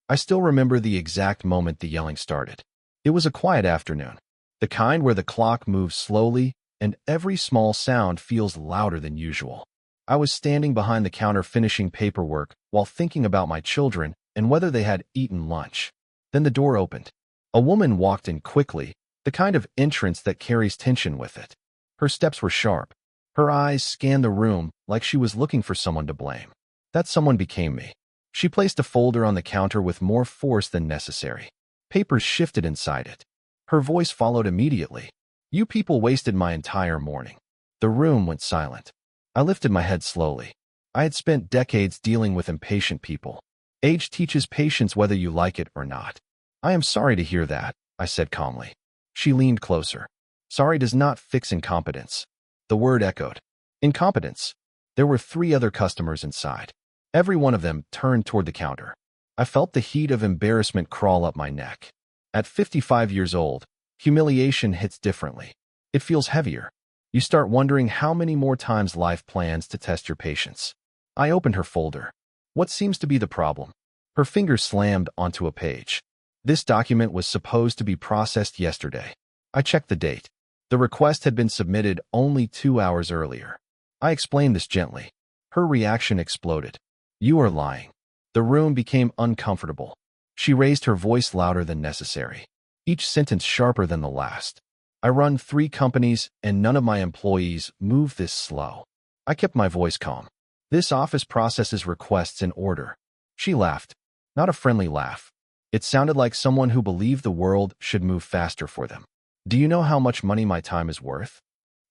I still remember the exact moment the yelling started. It was a quiet afternoon, the kind where the clock moves slowly and every small sound feels louder than usual. I was standing behind the counter finishing paperwork while thinking about my children and whether they had eaten lunch. Then the door opened. A woman walked in quickly, the kind of entrance that carries tension with it. Her steps were sharp. Her eyes scanned the room like she was looking for someone to blame. That someone became me. She placed a folder on the counter with more force than necessary. Papers shifted inside it. Her voice followed immediately. "You people wasted my entire morning." The room went silent. I lifted my head slowly. I had spent decades dealing with impatient people. Age teaches patience whether you like it or not. "I am sorry to hear that," I said calmly. She leaned closer. "Sorry does not fix incompetence." The word echoed. Incompetence. There were 3 other customers inside. Every one of them turned toward the counter. I felt the heat of embarrassment crawl up my neck. At 55 years old, humiliation hits differently. It feels heavier. You start wondering how many more times life plans to test your patience. I opened her folder. What seems to be the problem? Her fingers slammed onto a page. This document was supposed to be processed yesterday. I checked the date. The request had been submitted only 2 hours earlier. I explained this gently. Her reaction exploded. "You are lying." The room became uncomfortable. She raised her voice louder than necessary, each sentence sharper than the last. "I run 3 companies and none of my employees move this slow." I kept my voice calm. "This office processes requests in order." She laughed, not a friendly laugh. It sounded like someone who believed the world should move faster for them. "Do you know how much money my time is worth?"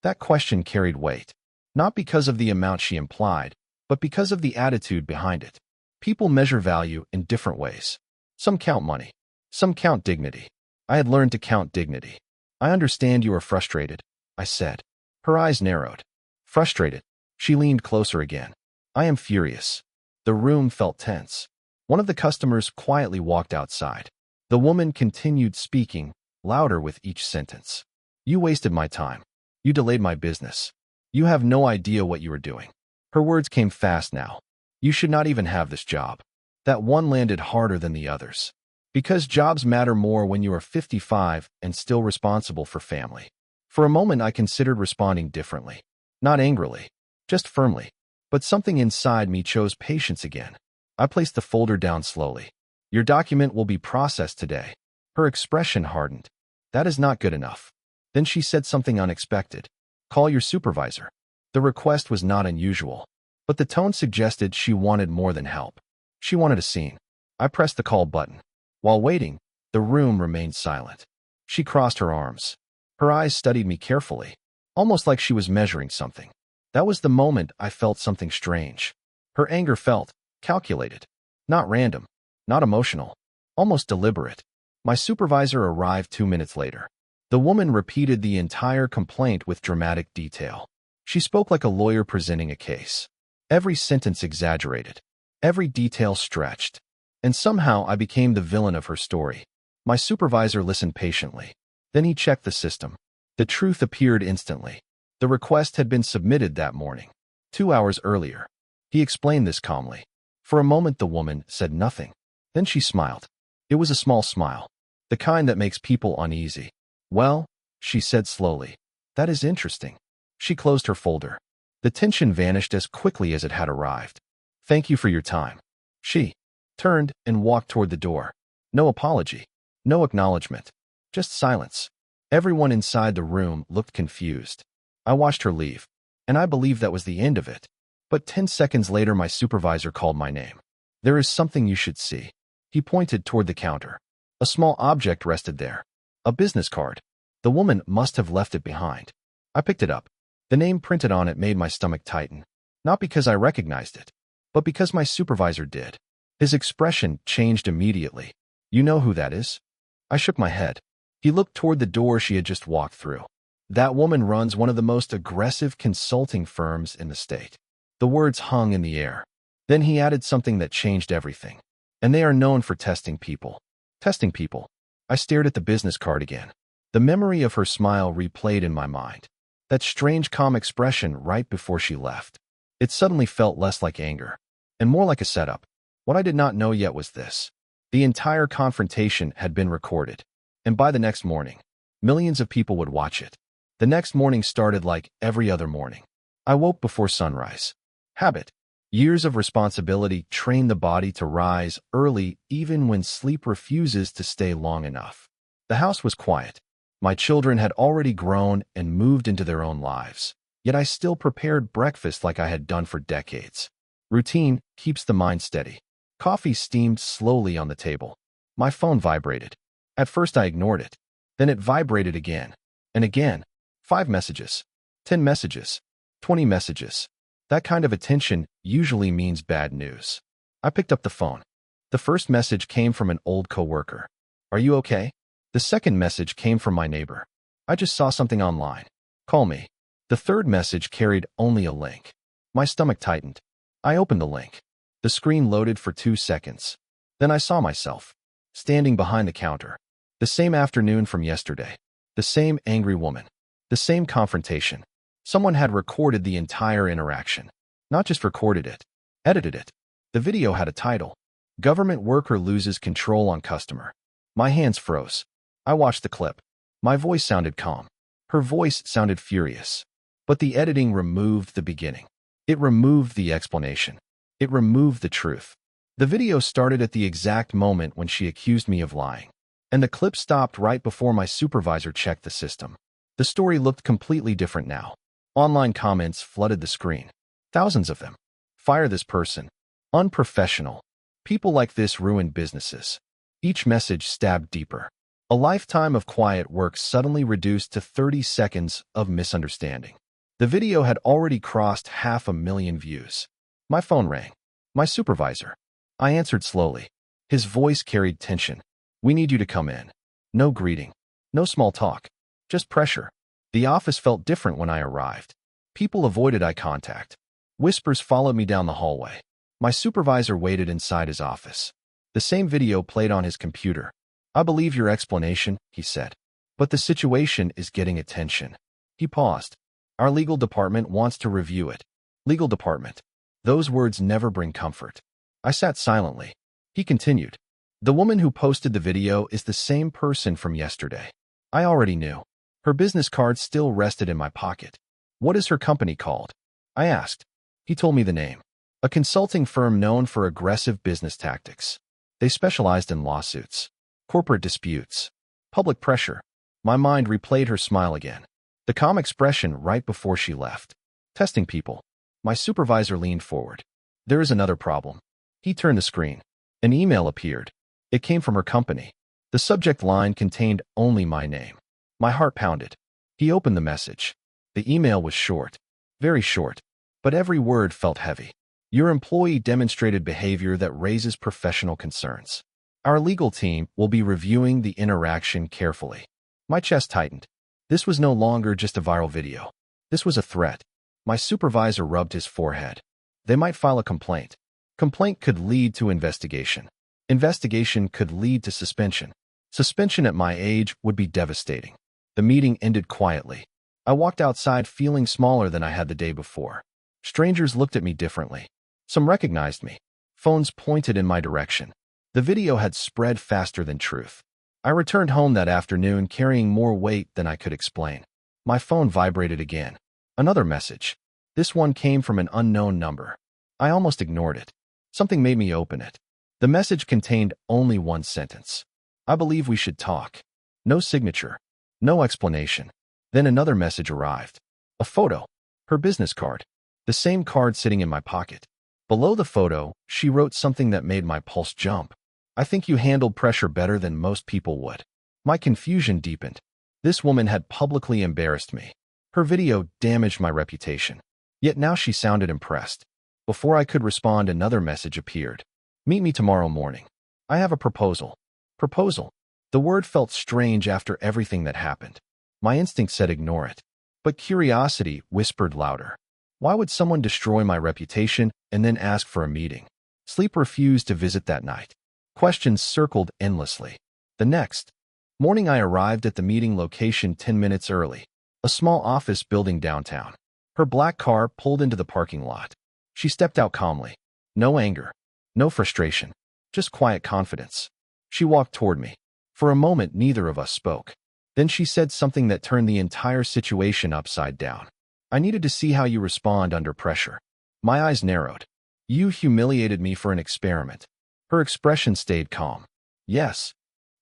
That question carried weight, not because of the amount she implied, but because of the attitude behind it. People measure value in different ways. Some count money. Some count dignity. I had learned to count dignity. "I understand you are frustrated," I said. Her eyes narrowed. "Frustrated?" She leaned closer again. "I am furious." The room felt tense. One of the customers quietly walked outside. The woman continued speaking, louder with each sentence. "You wasted my time. You delayed my business. You have no idea what you are doing." Her words came fast now. "You should not even have this job." That one landed harder than the others. Because jobs matter more when you are 55 and still responsible for family. For a moment, I considered responding differently. Not angrily, just firmly. But something inside me chose patience again. I placed the folder down slowly. "Your document will be processed today." Her expression hardened. "That is not good enough." Then she said something unexpected. "Call your supervisor." The request was not unusual, but the tone suggested she wanted more than help. She wanted a scene. I pressed the call button. While waiting, the room remained silent. She crossed her arms. Her eyes studied me carefully, almost like she was measuring something. That was the moment I felt something strange. Her anger felt calculated, not random, not emotional, almost deliberate. My supervisor arrived 2 minutes later. The woman repeated the entire complaint with dramatic detail. She spoke like a lawyer presenting a case. Every sentence exaggerated, every detail stretched, and somehow I became the villain of her story. My supervisor listened patiently. Then he checked the system. The truth appeared instantly. The request had been submitted that morning, 2 hours earlier. He explained this calmly. For a moment, the woman said nothing. Then she smiled. It was a small smile, the kind that makes people uneasy. "Well," she said slowly, "that is interesting." She closed her folder. The tension vanished as quickly as it had arrived. "Thank you for your time." She turned and walked toward the door. No apology, no acknowledgement, just silence. Everyone inside the room looked confused. I watched her leave, and I believed that was the end of it. But 10 seconds later, my supervisor called my name. "There is something you should see." He pointed toward the counter. A small object rested there. A business card. The woman must have left it behind. I picked it up. The name printed on it made my stomach tighten. Not because I recognized it, but because my supervisor did. His expression changed immediately. "You know who that is?" I shook my head. He looked toward the door she had just walked through. "That woman runs one of the most aggressive consulting firms in the state." The words hung in the air. Then he added something that changed everything. "And they are known for testing people." Testing people. I stared at the business card again. The memory of her smile replayed in my mind. That strange calm expression right before she left. It suddenly felt less like anger, and more like a setup. What I did not know yet was this. The entire confrontation had been recorded, and by the next morning, millions of people would watch it. The next morning started like every other morning. I woke before sunrise. Habit. Years of responsibility train the body to rise early even when sleep refuses to stay long enough. The house was quiet. My children had already grown and moved into their own lives, yet I still prepared breakfast like I had done for decades. Routine keeps the mind steady. Coffee steamed slowly on the table. My phone vibrated. At first I ignored it. Then it vibrated again and again. 5 messages, 10 messages, 20 messages. That kind of attention usually means bad news. I picked up the phone. The first message came from an old coworker. "Are you okay?" The second message came from my neighbor. "I just saw something online. Call me." The third message carried only a link. My stomach tightened. I opened the link. The screen loaded for 2 seconds. Then I saw myself, standing behind the counter. The same afternoon from yesterday. The same angry woman. The same confrontation. Someone had recorded the entire interaction. Not just recorded it, edited it. The video had a title: "Government Worker Loses Control on Customer." My hands froze. I watched the clip. My voice sounded calm. Her voice sounded furious. But the editing removed the beginning. It removed the explanation. It removed the truth. The video started at the exact moment when she accused me of lying. And the clip stopped right before my supervisor checked the system. The story looked completely different now. Online comments flooded the screen. Thousands of them. "Fire this person. Unprofessional. People like this ruin businesses." Each message stabbed deeper. A lifetime of quiet work suddenly reduced to 30 seconds of misunderstanding. The video had already crossed 500,000 views. My phone rang. My supervisor. I answered slowly. His voice carried tension. "We need you to come in." No greeting. No small talk. Just pressure. The office felt different when I arrived. People avoided eye contact. Whispers followed me down the hallway. My supervisor waited inside his office. The same video played on his computer. "I believe your explanation," he said. "But the situation is getting attention." He paused. "Our legal department wants to review it." Legal department. Those words never bring comfort. I sat silently. He continued. "The woman who posted the video is the same person from yesterday." I already knew. Her business card still rested in my pocket. "What is her company called?" I asked. He told me the name. A consulting firm known for aggressive business tactics. They specialized in lawsuits, corporate disputes, public pressure. My mind replayed her smile again. The calm expression right before she left. Testing people. My supervisor leaned forward. "There is another problem." He turned the screen. An email appeared. It came from her company. The subject line contained only my name. My heart pounded. He opened the message. The email was short. Very short. But every word felt heavy. "Your employee demonstrated behavior that raises professional concerns. Our legal team will be reviewing the interaction carefully." My chest tightened. This was no longer just a viral video. This was a threat. My supervisor rubbed his forehead. "They might file a complaint. Complaint could lead to investigation. Investigation could lead to suspension. Suspension at my age would be devastating." The meeting ended quietly. I walked outside feeling smaller than I had the day before. Strangers looked at me differently. Some recognized me. Phones pointed in my direction. The video had spread faster than truth. I returned home that afternoon carrying more weight than I could explain. My phone vibrated again. Another message. This one came from an unknown number. I almost ignored it. Something made me open it. The message contained only one sentence. "I believe we should talk." No signature. No explanation. Then another message arrived. A photo. Her business card. The same card sitting in my pocket. Below the photo, she wrote something that made my pulse jump. "I think you handled pressure better than most people would." My confusion deepened. This woman had publicly embarrassed me. Her video damaged my reputation. Yet now she sounded impressed. Before I could respond, another message appeared. "Meet me tomorrow morning. I have a proposal." Proposal. The word felt strange after everything that happened. My instinct said ignore it. But curiosity whispered louder. Why would someone destroy my reputation and then ask for a meeting? Sleep refused to visit that night. Questions circled endlessly. The next morning I arrived at the meeting location 10 minutes early. A small office building downtown. Her black car pulled into the parking lot. She stepped out calmly. No anger. No frustration. Just quiet confidence. She walked toward me. For a moment, neither of us spoke. Then she said something that turned the entire situation upside down. I needed to see how you respond under pressure. My eyes narrowed. You humiliated me for an experiment. Her expression stayed calm. Yes.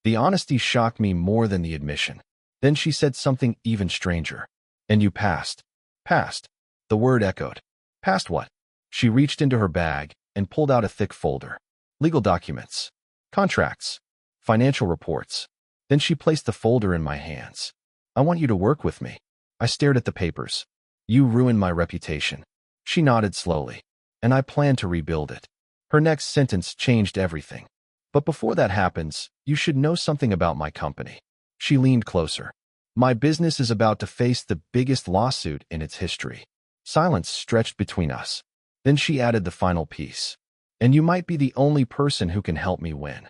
The honesty shocked me more than the admission. Then she said something even stranger. And you passed. Passed. The word echoed. Passed what? She reached into her bag and pulled out a thick folder. Legal documents. Contracts. Financial reports. Then she placed the folder in my hands. I want you to work with me. I stared at the papers. You ruined my reputation. She nodded slowly. And I plan to rebuild it. Her next sentence changed everything. But before that happens, you should know something about my company. She leaned closer. My business is about to face the biggest lawsuit in its history. Silence stretched between us. Then she added the final piece. And you might be the only person who can help me win.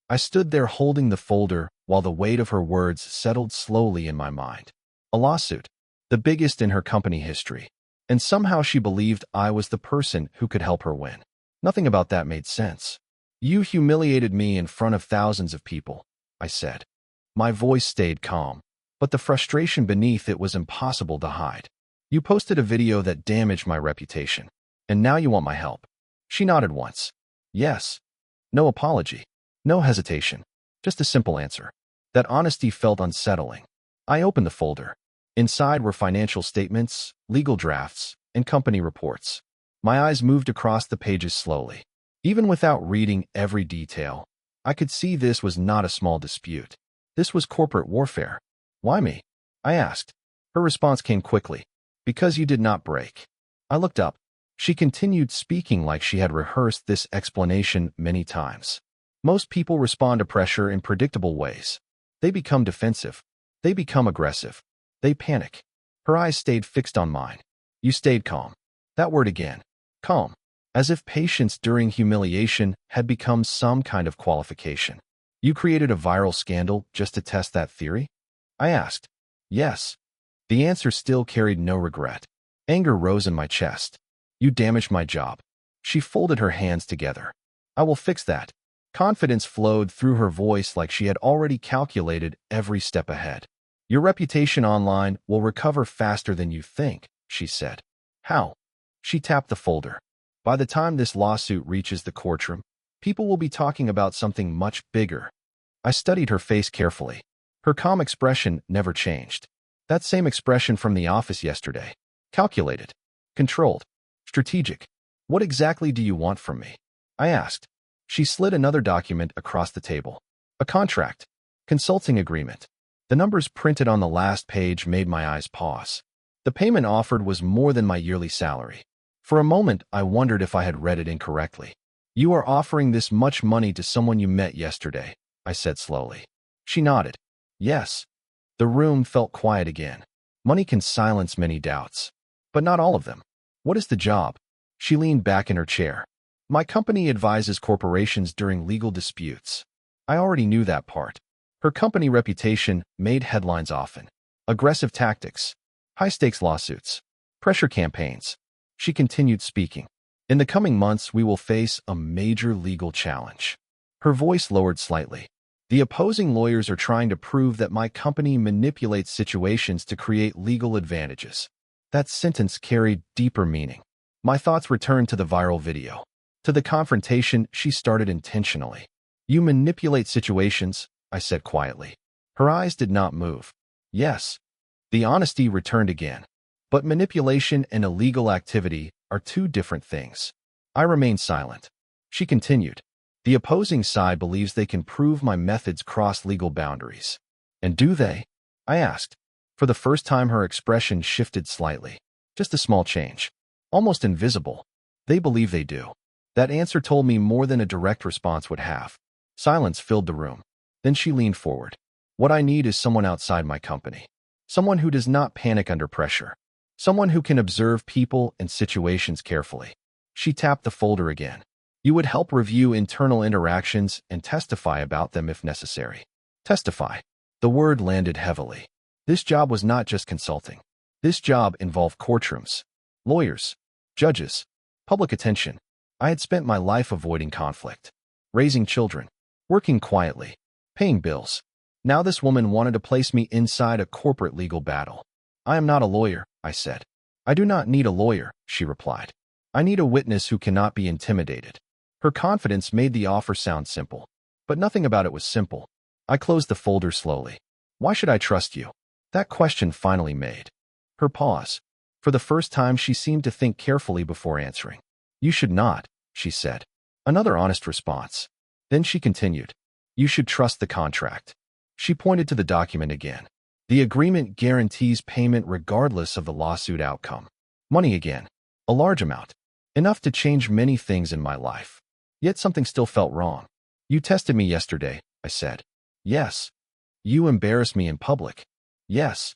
I stood there holding the folder while the weight of her words settled slowly in my mind. A lawsuit, the biggest in her company history. And somehow she believed I was the person who could help her win. Nothing about that made sense. You humiliated me in front of thousands of people, I said. My voice stayed calm, but the frustration beneath it was impossible to hide. You posted a video that damaged my reputation, and now you want my help. She nodded once. Yes. No apology. No hesitation. Just a simple answer. That honesty felt unsettling. I opened the folder. Inside were financial statements, legal drafts, and company reports. My eyes moved across the pages slowly. Even without reading every detail, I could see this was not a small dispute. This was corporate warfare. Why me? I asked. Her response came quickly. Because you did not break. I looked up. She continued speaking like she had rehearsed this explanation many times. Most people respond to pressure in predictable ways. They become defensive. They become aggressive. They panic. Her eyes stayed fixed on mine. You stayed calm. That word again. Calm. As if patience during humiliation had become some kind of qualification. You created a viral scandal just to test that theory? I asked. Yes. The answer still carried no regret. Anger rose in my chest. You damaged my job. She folded her hands together. I will fix that. Confidence flowed through her voice like she had already calculated every step ahead. Your reputation online will recover faster than you think, she said. How? She tapped the folder. By the time this lawsuit reaches the courtroom, people will be talking about something much bigger. I studied her face carefully. Her calm expression never changed. That same expression from the office yesterday. Calculated. Controlled. Strategic. What exactly do you want from me? I asked. She slid another document across the table. A contract. Consulting agreement. The numbers printed on the last page made my eyes pause. The payment offered was more than my yearly salary. For a moment, I wondered if I had read it incorrectly. You are offering this much money to someone you met yesterday, I said slowly. She nodded. Yes. The room felt quiet again. Money can silence many doubts. But not all of them. What is the job? She leaned back in her chair. My company advises corporations during legal disputes. I already knew that part. Her company reputation made headlines often. Aggressive tactics. High-stakes lawsuits. Pressure campaigns. She continued speaking. In the coming months, we will face a major legal challenge. Her voice lowered slightly. The opposing lawyers are trying to prove that my company manipulates situations to create legal advantages. That sentence carried deeper meaning. My thoughts returned to the viral video. To the confrontation she started intentionally. You manipulate situations, I said quietly. Her eyes did not move. Yes. The honesty returned again. But manipulation and illegal activity are two different things. I remained silent. She continued. The opposing side believes they can prove my methods cross legal boundaries. And do they? I asked. For the first time, her expression shifted slightly. Just a small change. Almost invisible. They believe they do. That answer told me more than a direct response would have. Silence filled the room. Then she leaned forward. What I need is someone outside my company. Someone who does not panic under pressure. Someone who can observe people and situations carefully. She tapped the folder again. You would help review internal interactions and testify about them if necessary. Testify. The word landed heavily. This job was not just consulting. This job involved courtrooms, lawyers, judges, public attention. I had spent my life avoiding conflict, raising children, Working quietly. Paying bills. Now this woman wanted to place me inside a corporate legal battle. I am not a lawyer, I said. I do not need a lawyer, she replied. I need a witness who cannot be intimidated. Her confidence made the offer sound simple. But nothing about it was simple. I closed the folder slowly. Why should I trust you? That question finally made. Her pause. For the first time, she seemed to think carefully before answering. You should not, she said. Another honest response. Then she continued. You should trust the contract. She pointed to the document again. The agreement guarantees payment regardless of the lawsuit outcome. Money again. A large amount. Enough to change many things in my life. Yet something still felt wrong. You tested me yesterday, I said. Yes. You embarrassed me in public. Yes.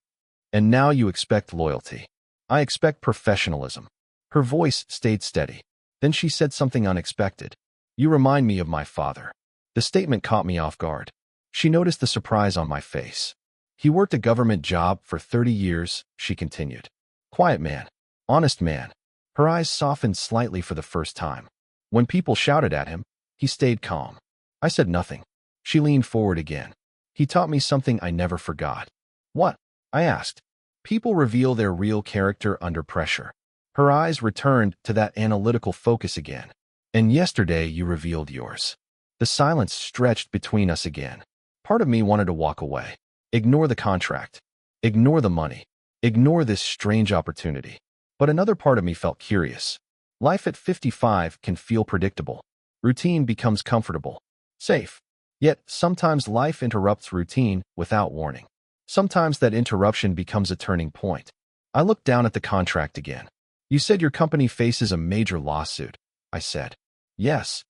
And now you expect loyalty. I expect professionalism. Her voice stayed steady. Then she said something unexpected. You remind me of my father. The statement caught me off guard. She noticed the surprise on my face. He worked a government job for 30 years, she continued. Quiet man. Honest man. Her eyes softened slightly for the first time. When people shouted at him, he stayed calm. I said nothing. She leaned forward again. He taught me something I never forgot. What? I asked. People reveal their real character under pressure. Her eyes returned to that analytical focus again. And yesterday you revealed yours. The silence stretched between us again. Part of me wanted to walk away. Ignore the contract. Ignore the money. Ignore this strange opportunity. But another part of me felt curious. Life at 55 can feel predictable. Routine becomes comfortable. Safe. Yet, sometimes life interrupts routine without warning. Sometimes that interruption becomes a turning point. I looked down at the contract again. You said your company faces a major lawsuit, I said. Yes.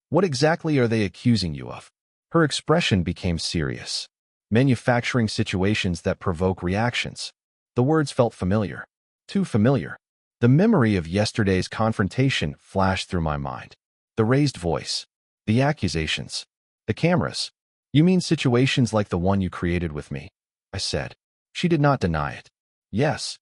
What exactly are they accusing you of? Her expression became serious. Manufacturing situations that provoke reactions. The words felt familiar. Too familiar. The memory of yesterday's confrontation flashed through my mind. The raised voice. The accusations. The cameras. You mean situations like the one you created with me? I said. She did not deny it. Yes.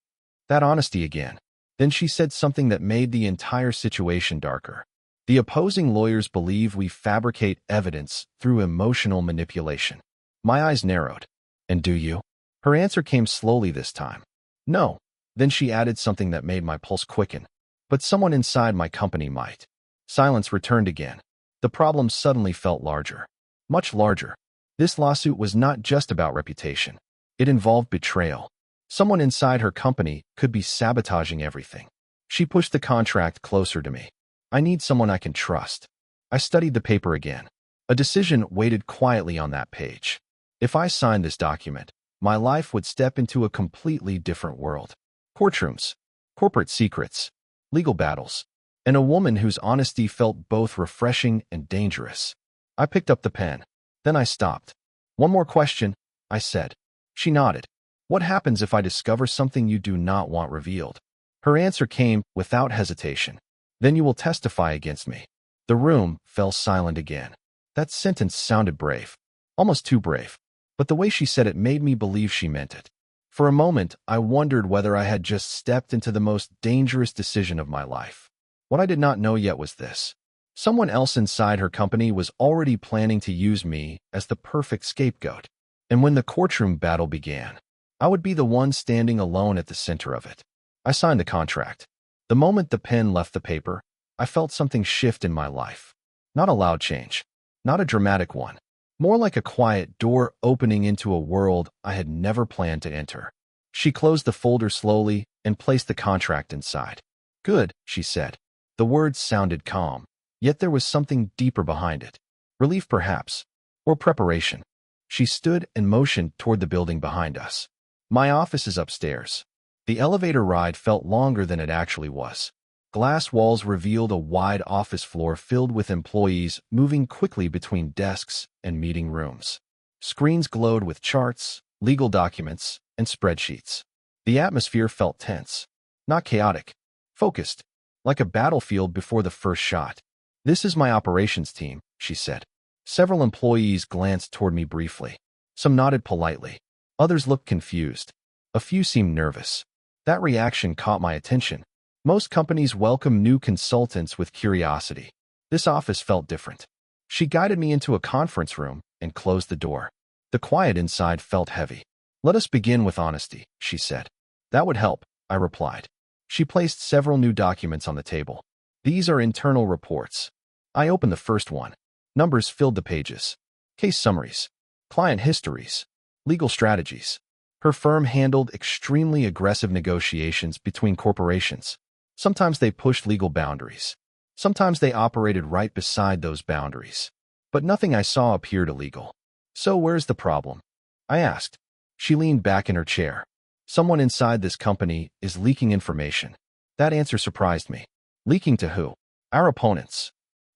That honesty again. Then she said something that made the entire situation darker. The opposing lawyers believe we fabricate evidence through emotional manipulation. My eyes narrowed. And do you? Her answer came slowly this time. No. Then she added something that made my pulse quicken. But someone inside my company might. Silence returned again. The problem suddenly felt larger. Much larger. This lawsuit was not just about reputation. It involved betrayal. Someone inside her company could be sabotaging everything. She pushed the contract closer to me. I need someone I can trust. I studied the paper again. A decision waited quietly on that page. If I signed this document, my life would step into a completely different world. Courtrooms, corporate secrets, legal battles, and a woman whose honesty felt both refreshing and dangerous. I picked up the pen. Then I stopped. One more question, I said. She nodded. What happens if I discover something you do not want revealed? Her answer came without hesitation. Then you will testify against me. The room fell silent again. That sentence sounded brave. Almost too brave. But the way she said it made me believe she meant it. For a moment, I wondered whether I had just stepped into the most dangerous decision of my life. What I did not know yet was this. Someone else inside her company was already planning to use me as the perfect scapegoat. And when the courtroom battle began, I would be the one standing alone at the center of it. I signed the contract. The moment the pen left the paper, I felt something shift in my life. Not a loud change. Not a dramatic one. More like a quiet door opening into a world I had never planned to enter. She closed the folder slowly and placed the contract inside. Good, she said. The words sounded calm, yet there was something deeper behind it. Relief perhaps, or preparation. She stood and motioned toward the building behind us. My office is upstairs. The elevator ride felt longer than it actually was. Glass walls revealed a wide office floor filled with employees moving quickly between desks and meeting rooms. Screens glowed with charts, legal documents, and spreadsheets. The atmosphere felt tense, not chaotic, focused, like a battlefield before the first shot. This is my operations team, she said. Several employees glanced toward me briefly. Some nodded politely. Others looked confused. A few seemed nervous. That reaction caught my attention. Most companies welcome new consultants with curiosity. This office felt different. She guided me into a conference room and closed the door. The quiet inside felt heavy. "Let us begin with honesty," she said. "That would help," I replied. She placed several new documents on the table. "These are internal reports." I opened the first one. Numbers filled the pages. Case summaries, client histories, legal strategies. Her firm handled extremely aggressive negotiations between corporations. Sometimes they pushed legal boundaries. Sometimes they operated right beside those boundaries. But nothing I saw appeared illegal. "So where's the problem?" I asked. She leaned back in her chair. "Someone inside this company is leaking information." That answer surprised me. Leaking to who? Our opponents.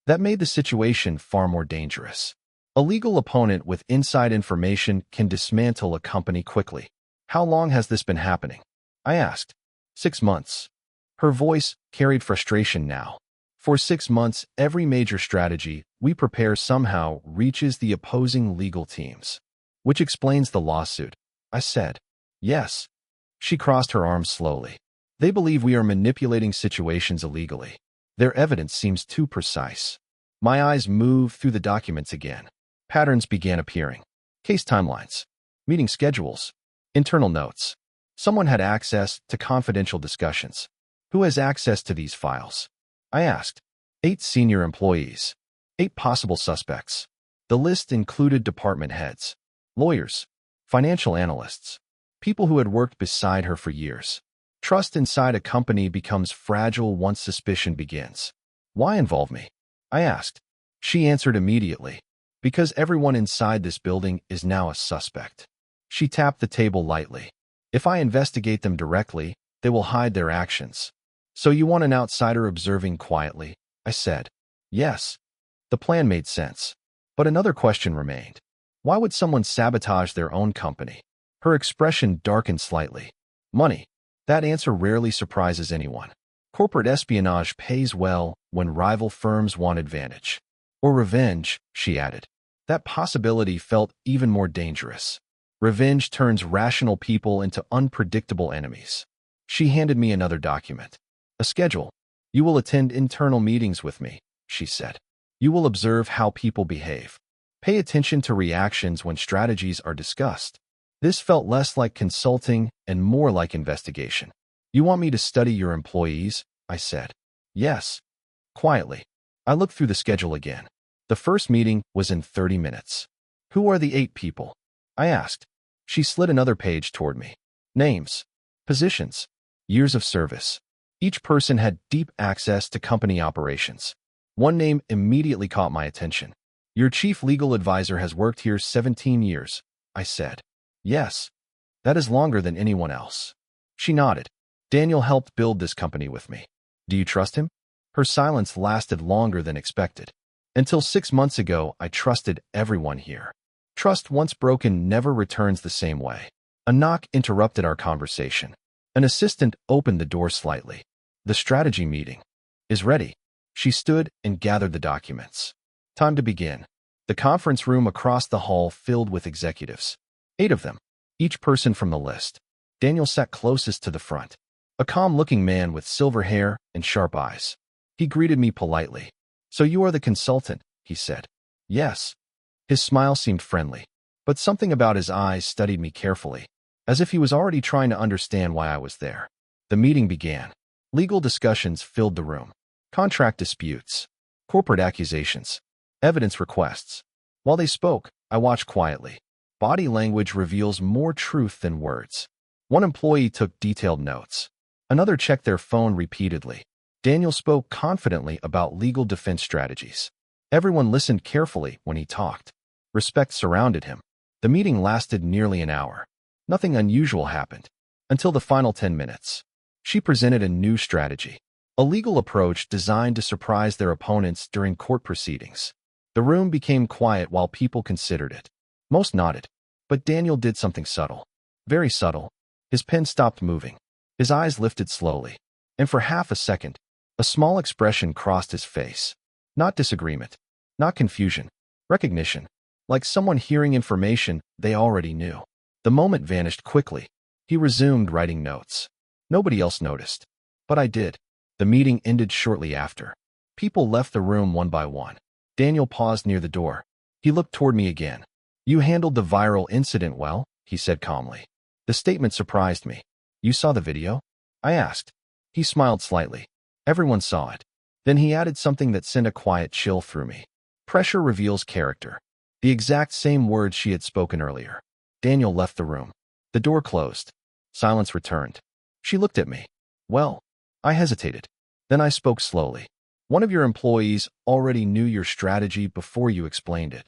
That made the situation far more dangerous. A legal opponent with inside information can dismantle a company quickly. "How long has this been happening?" I asked. 6 months. Her voice carried frustration now. "For 6 months, every major strategy we prepare somehow reaches the opposing legal teams." "Which explains the lawsuit," I said. "Yes." She crossed her arms slowly. "They believe we are manipulating situations illegally. Their evidence seems too precise." My eyes moved through the documents again. Patterns began appearing. Case timelines, meeting schedules, internal notes. Someone had access to confidential discussions. Who has access to these files? I asked. 8 senior employees. 8 possible suspects. The list included department heads, lawyers, financial analysts, people who had worked beside her for years. Trust inside a company becomes fragile once suspicion begins. "Why involve me?" I asked. She answered immediately. "Because everyone inside this building is now a suspect." She tapped the table lightly. "If I investigate them directly, they will hide their actions." "So you want an outsider observing quietly?" I said. "Yes." The plan made sense. But another question remained. Why would someone sabotage their own company? Her expression darkened slightly. "Money." That answer rarely surprises anyone. Corporate espionage pays well when rival firms want advantage. "Or revenge," she added. That possibility felt even more dangerous. Revenge turns rational people into unpredictable enemies. She handed me another document. "A schedule. You will attend internal meetings with me," she said. "You will observe how people behave. Pay attention to reactions when strategies are discussed." This felt less like consulting and more like investigation. "You want me to study your employees?" I said. "Yes." Quietly, I looked through the schedule again. The first meeting was in 30 minutes. "Who are the 8 people?" I asked. She slid another page toward me. "Names, positions, years of service." Each person had deep access to company operations. One name immediately caught my attention. "Your chief legal advisor has worked here 17 years, I said. "Yes. That is longer than anyone else." She nodded. "Daniel helped build this company with me. Do you trust him?" Her silence lasted longer than expected. "Until 6 months ago, I trusted everyone here. Trust once broken never returns the same way." A knock interrupted our conversation. An assistant opened the door slightly. "The strategy meeting is ready." She stood and gathered the documents. Time to begin. The conference room across the hall filled with executives. 8 of them, each person from the list. Daniel sat closest to the front. A calm-looking man with silver hair and sharp eyes. He greeted me politely. "So you are the consultant," he said. "Yes." His smile seemed friendly, but something about his eyes studied me carefully, as if he was already trying to understand why I was there. The meeting began. Legal discussions filled the room. Contract disputes, corporate accusations, evidence requests. While they spoke, I watched quietly. Body language reveals more truth than words. One employee took detailed notes. Another checked their phone repeatedly. Daniel spoke confidently about legal defense strategies. Everyone listened carefully when he talked. Respect surrounded him. The meeting lasted nearly an hour. Nothing unusual happened until the final 10 minutes. She presented a new strategy, a legal approach designed to surprise their opponents during court proceedings. The room became quiet while people considered it. Most nodded, but Daniel did something subtle. Very subtle. His pen stopped moving. His eyes lifted slowly, and for half a second, a small expression crossed his face. Not disagreement, not confusion, recognition, like someone hearing information they already knew. The moment vanished quickly. He resumed writing notes. Nobody else noticed, but I did. The meeting ended shortly after. People left the room one by one. Daniel paused near the door. He looked toward me again. You handled the viral incident well, he said calmly. The statement surprised me. You saw the video? I asked. He smiled slightly. Everyone saw it. Then he added something that sent a quiet chill through me. Pressure reveals character. The exact same words she had spoken earlier. Daniel left the room. The door closed. Silence returned. She looked at me. Well, I hesitated. Then I spoke slowly. One of your employees already knew your strategy before you explained it.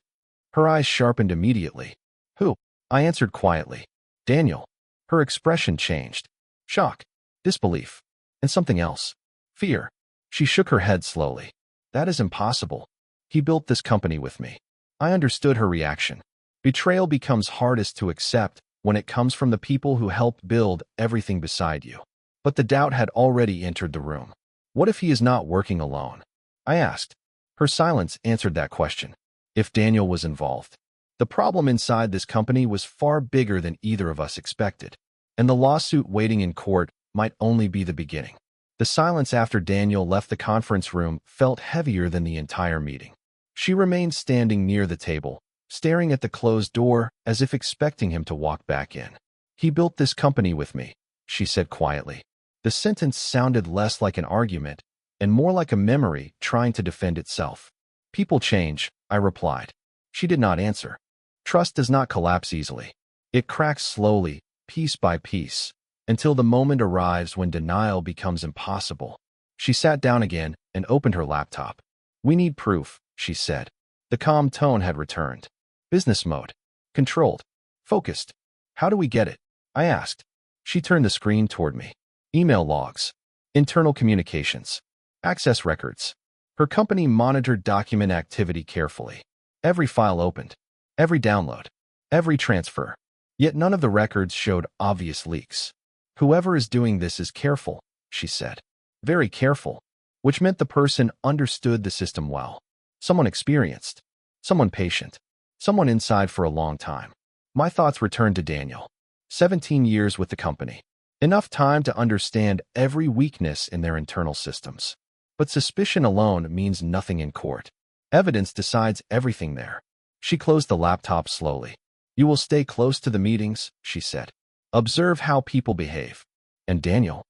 Her eyes sharpened immediately. Who? I answered quietly. Daniel. Her expression changed. Shock, disbelief, and something else. Fear. She shook her head slowly. That is impossible. He built this company with me. I understood her reaction. Betrayal becomes hardest to accept when it comes from the people who helped build everything beside you. But the doubt had already entered the room. What if he is not working alone? I asked. Her silence answered that question. If Daniel was involved. The problem inside this company was far bigger than either of us expected, and the lawsuit waiting in court might only be the beginning. The silence after Daniel left the conference room felt heavier than the entire meeting. She remained standing near the table, staring at the closed door as if expecting him to walk back in. He built this company with me, she said quietly. The sentence sounded less like an argument and more like a memory trying to defend itself. People change, I replied. She did not answer. Trust does not collapse easily. It cracks slowly, piece by piece, until the moment arrives when denial becomes impossible. She sat down again and opened her laptop. We need proof, she said. The calm tone had returned. Business mode. Controlled. Focused. How do we get it? I asked. She turned the screen toward me. Email logs. Internal communications. Access records. Her company monitored document activity carefully. Every file opened. Every download. Every transfer. Yet none of the records showed obvious leaks. Whoever is doing this is careful, she said. Very careful. Which meant the person understood the system well. Someone experienced. Someone patient. Someone inside for a long time. My thoughts returned to Daniel. 17 years with the company. Enough time to understand every weakness in their internal systems. But suspicion alone means nothing in court. Evidence decides everything there. She closed the laptop slowly. You will stay close to the meetings, she said. Observe how people behave. And Daniel?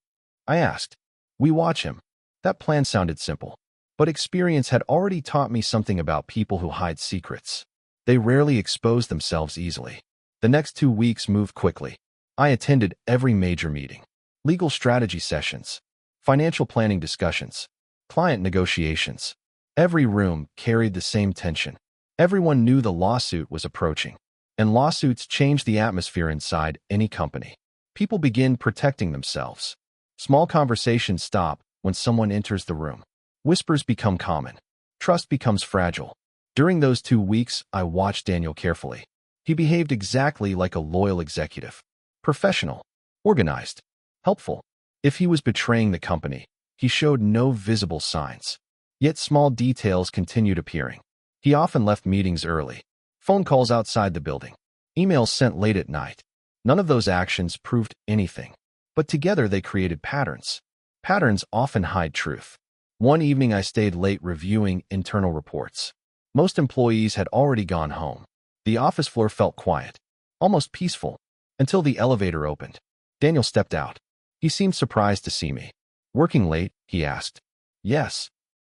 I asked. We watch him. That plan sounded simple. But experience had already taught me something about people who hide secrets. They rarely expose themselves easily. The next 2 weeks moved quickly. I attended every major meeting. Legal strategy sessions. Financial planning discussions. Client negotiations. Every room carried the same tension. Everyone knew the lawsuit was approaching. And lawsuits change the atmosphere inside any company. People begin protecting themselves. Small conversations stop when someone enters the room. Whispers become common. Trust becomes fragile. During those 2 weeks, I watched Daniel carefully. He behaved exactly like a loyal executive. Professional. Organized. Helpful. If he was betraying the company, he showed no visible signs. Yet small details continued appearing. He often left meetings early. Phone calls outside the building. Emails sent late at night. None of those actions proved anything. But together they created patterns. Patterns often hide truth. One evening I stayed late reviewing internal reports. Most employees had already gone home. The office floor felt quiet, almost peaceful, until the elevator opened. Daniel stepped out. He seemed surprised to see me. Working late? He asked. Yes.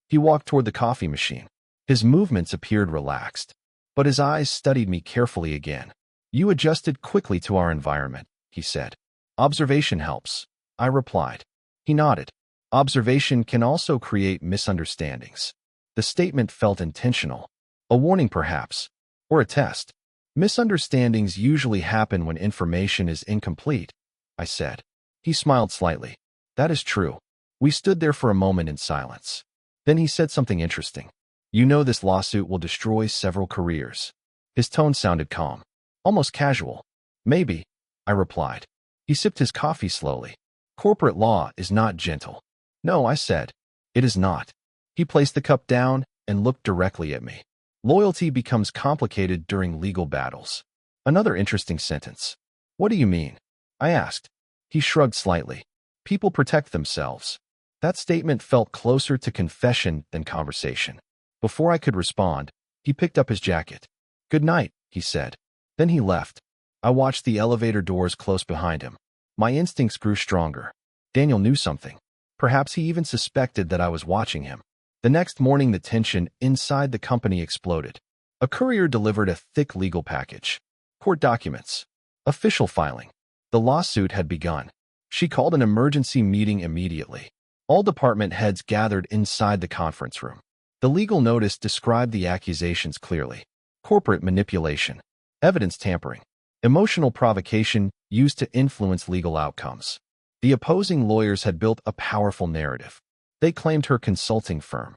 He walked toward the coffee machine. His movements appeared relaxed, but his eyes studied me carefully again. You adjusted quickly to our environment, he said. Observation helps, I replied. He nodded. Observation can also create misunderstandings. The statement felt intentional. A warning perhaps, or a test. Misunderstandings usually happen when information is incomplete, I said. He smiled slightly. That is true. We stood there for a moment in silence. Then he said something interesting. You know this lawsuit will destroy several careers. His tone sounded calm, almost casual. Maybe, I replied. He sipped his coffee slowly. Corporate law is not gentle. No, I said. It is not. He placed the cup down and looked directly at me. Loyalty becomes complicated during legal battles. Another interesting sentence. What do you mean? I asked. He shrugged slightly. People protect themselves. That statement felt closer to confession than conversation. Before I could respond, he picked up his jacket. "Good night," he said. Then he left. I watched the elevator doors close behind him. My instincts grew stronger. Daniel knew something. Perhaps he even suspected that I was watching him. The next morning, the tension inside the company exploded. A courier delivered a thick legal package. Court documents. Official filing. The lawsuit had begun. She called an emergency meeting immediately. All department heads gathered inside the conference room. The legal notice described the accusations clearly. Corporate manipulation. Evidence tampering. Emotional provocation used to influence legal outcomes. The opposing lawyers had built a powerful narrative. They claimed her consulting firm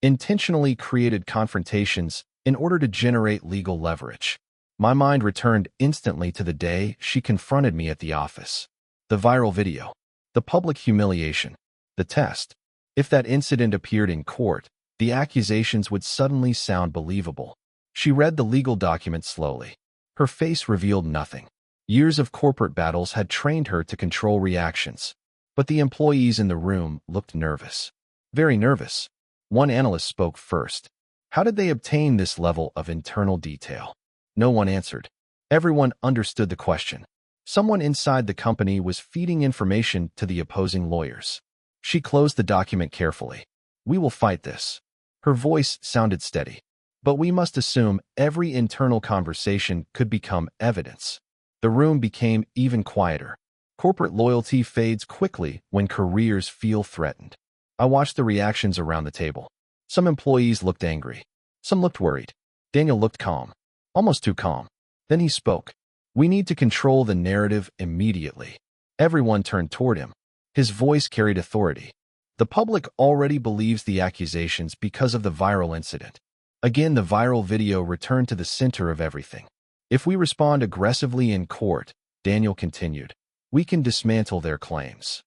intentionally created confrontations in order to generate legal leverage. My mind returned instantly to the day she confronted me at the office. The viral video. The public humiliation. The test. If that incident appeared in court, the accusations would suddenly sound believable. She read the legal document slowly. Her face revealed nothing. Years of corporate battles had trained her to control reactions. But the employees in the room looked nervous. Very nervous. One analyst spoke first. How did they obtain this level of internal detail? No one answered. Everyone understood the question. Someone inside the company was feeding information to the opposing lawyers. She closed the document carefully. "We will fight this." Her voice sounded steady. "But we must assume every internal conversation could become evidence." The room became even quieter. Corporate loyalty fades quickly when careers feel threatened. I watched the reactions around the table. Some employees looked angry. Some looked worried. Daniel looked calm. Almost too calm. Then he spoke. "We need to control the narrative immediately." Everyone turned toward him. His voice carried authority. "The public already believes the accusations because of the viral incident." Again, the viral video returned to the center of everything. "If we respond aggressively in court," Daniel continued, "we can dismantle their claims."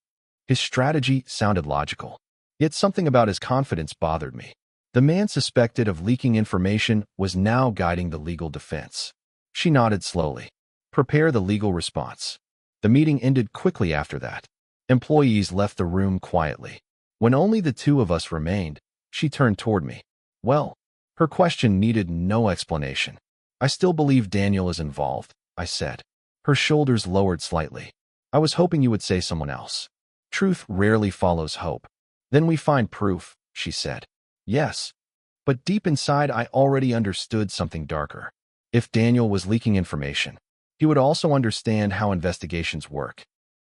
His strategy sounded logical. Yet something about his confidence bothered me. The man suspected of leaking information was now guiding the legal defense. She nodded slowly. "Prepare the legal response." The meeting ended quickly after that. Employees left the room quietly. When only the two of us remained, she turned toward me. "Well," her question needed no explanation. "I still believe Daniel is involved," I said. Her shoulders lowered slightly. "I was hoping you would say someone else." "Truth rarely follows hope." "Then we find proof," she said. "Yes." But deep inside, I already understood something darker. If Daniel was leaking information, he would also understand how investigations work,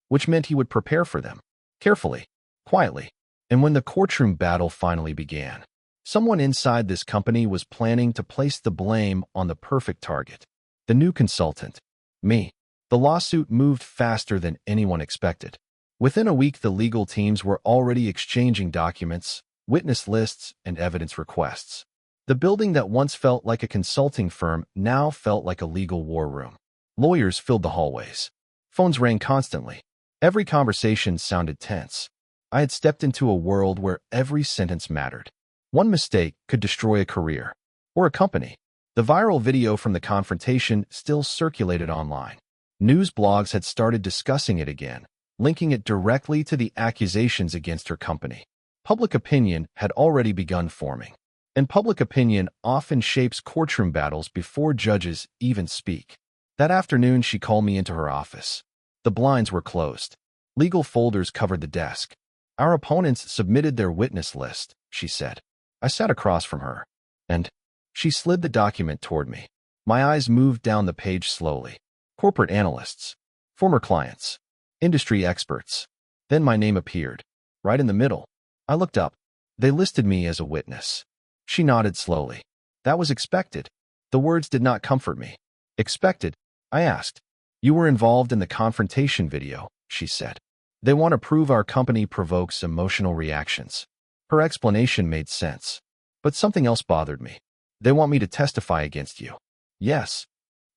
which meant he would prepare for them, carefully, quietly. And when the courtroom battle finally began, someone inside this company was planning to place the blame on the perfect target. The new consultant. Me. The lawsuit moved faster than anyone expected. Within a week, the legal teams were already exchanging documents, witness lists, and evidence requests. The building that once felt like a consulting firm now felt like a legal war room. Lawyers filled the hallways. Phones rang constantly. Every conversation sounded tense. I had stepped into a world where every sentence mattered. One mistake could destroy a career or a company. The viral video from the confrontation still circulated online. News blogs had started discussing it again, linking it directly to the accusations against her company. Public opinion had already begun forming, and public opinion often shapes courtroom battles before judges even speak. That afternoon, she called me into her office. The blinds were closed. Legal folders covered the desk. "Our opponents submitted their witness list," she said. I sat across from her, and she slid the document toward me. My eyes moved down the page slowly. Corporate analysts, former clients, industry experts. Then my name appeared, right in the middle. I looked up. They listed me as a witness. She nodded slowly. "That was expected." The words did not comfort me. "Expected?" I asked. "You were involved in the confrontation video," she said. "They want to prove our company provokes emotional reactions." Her explanation made sense. But something else bothered me. "They want me to testify against you." "Yes."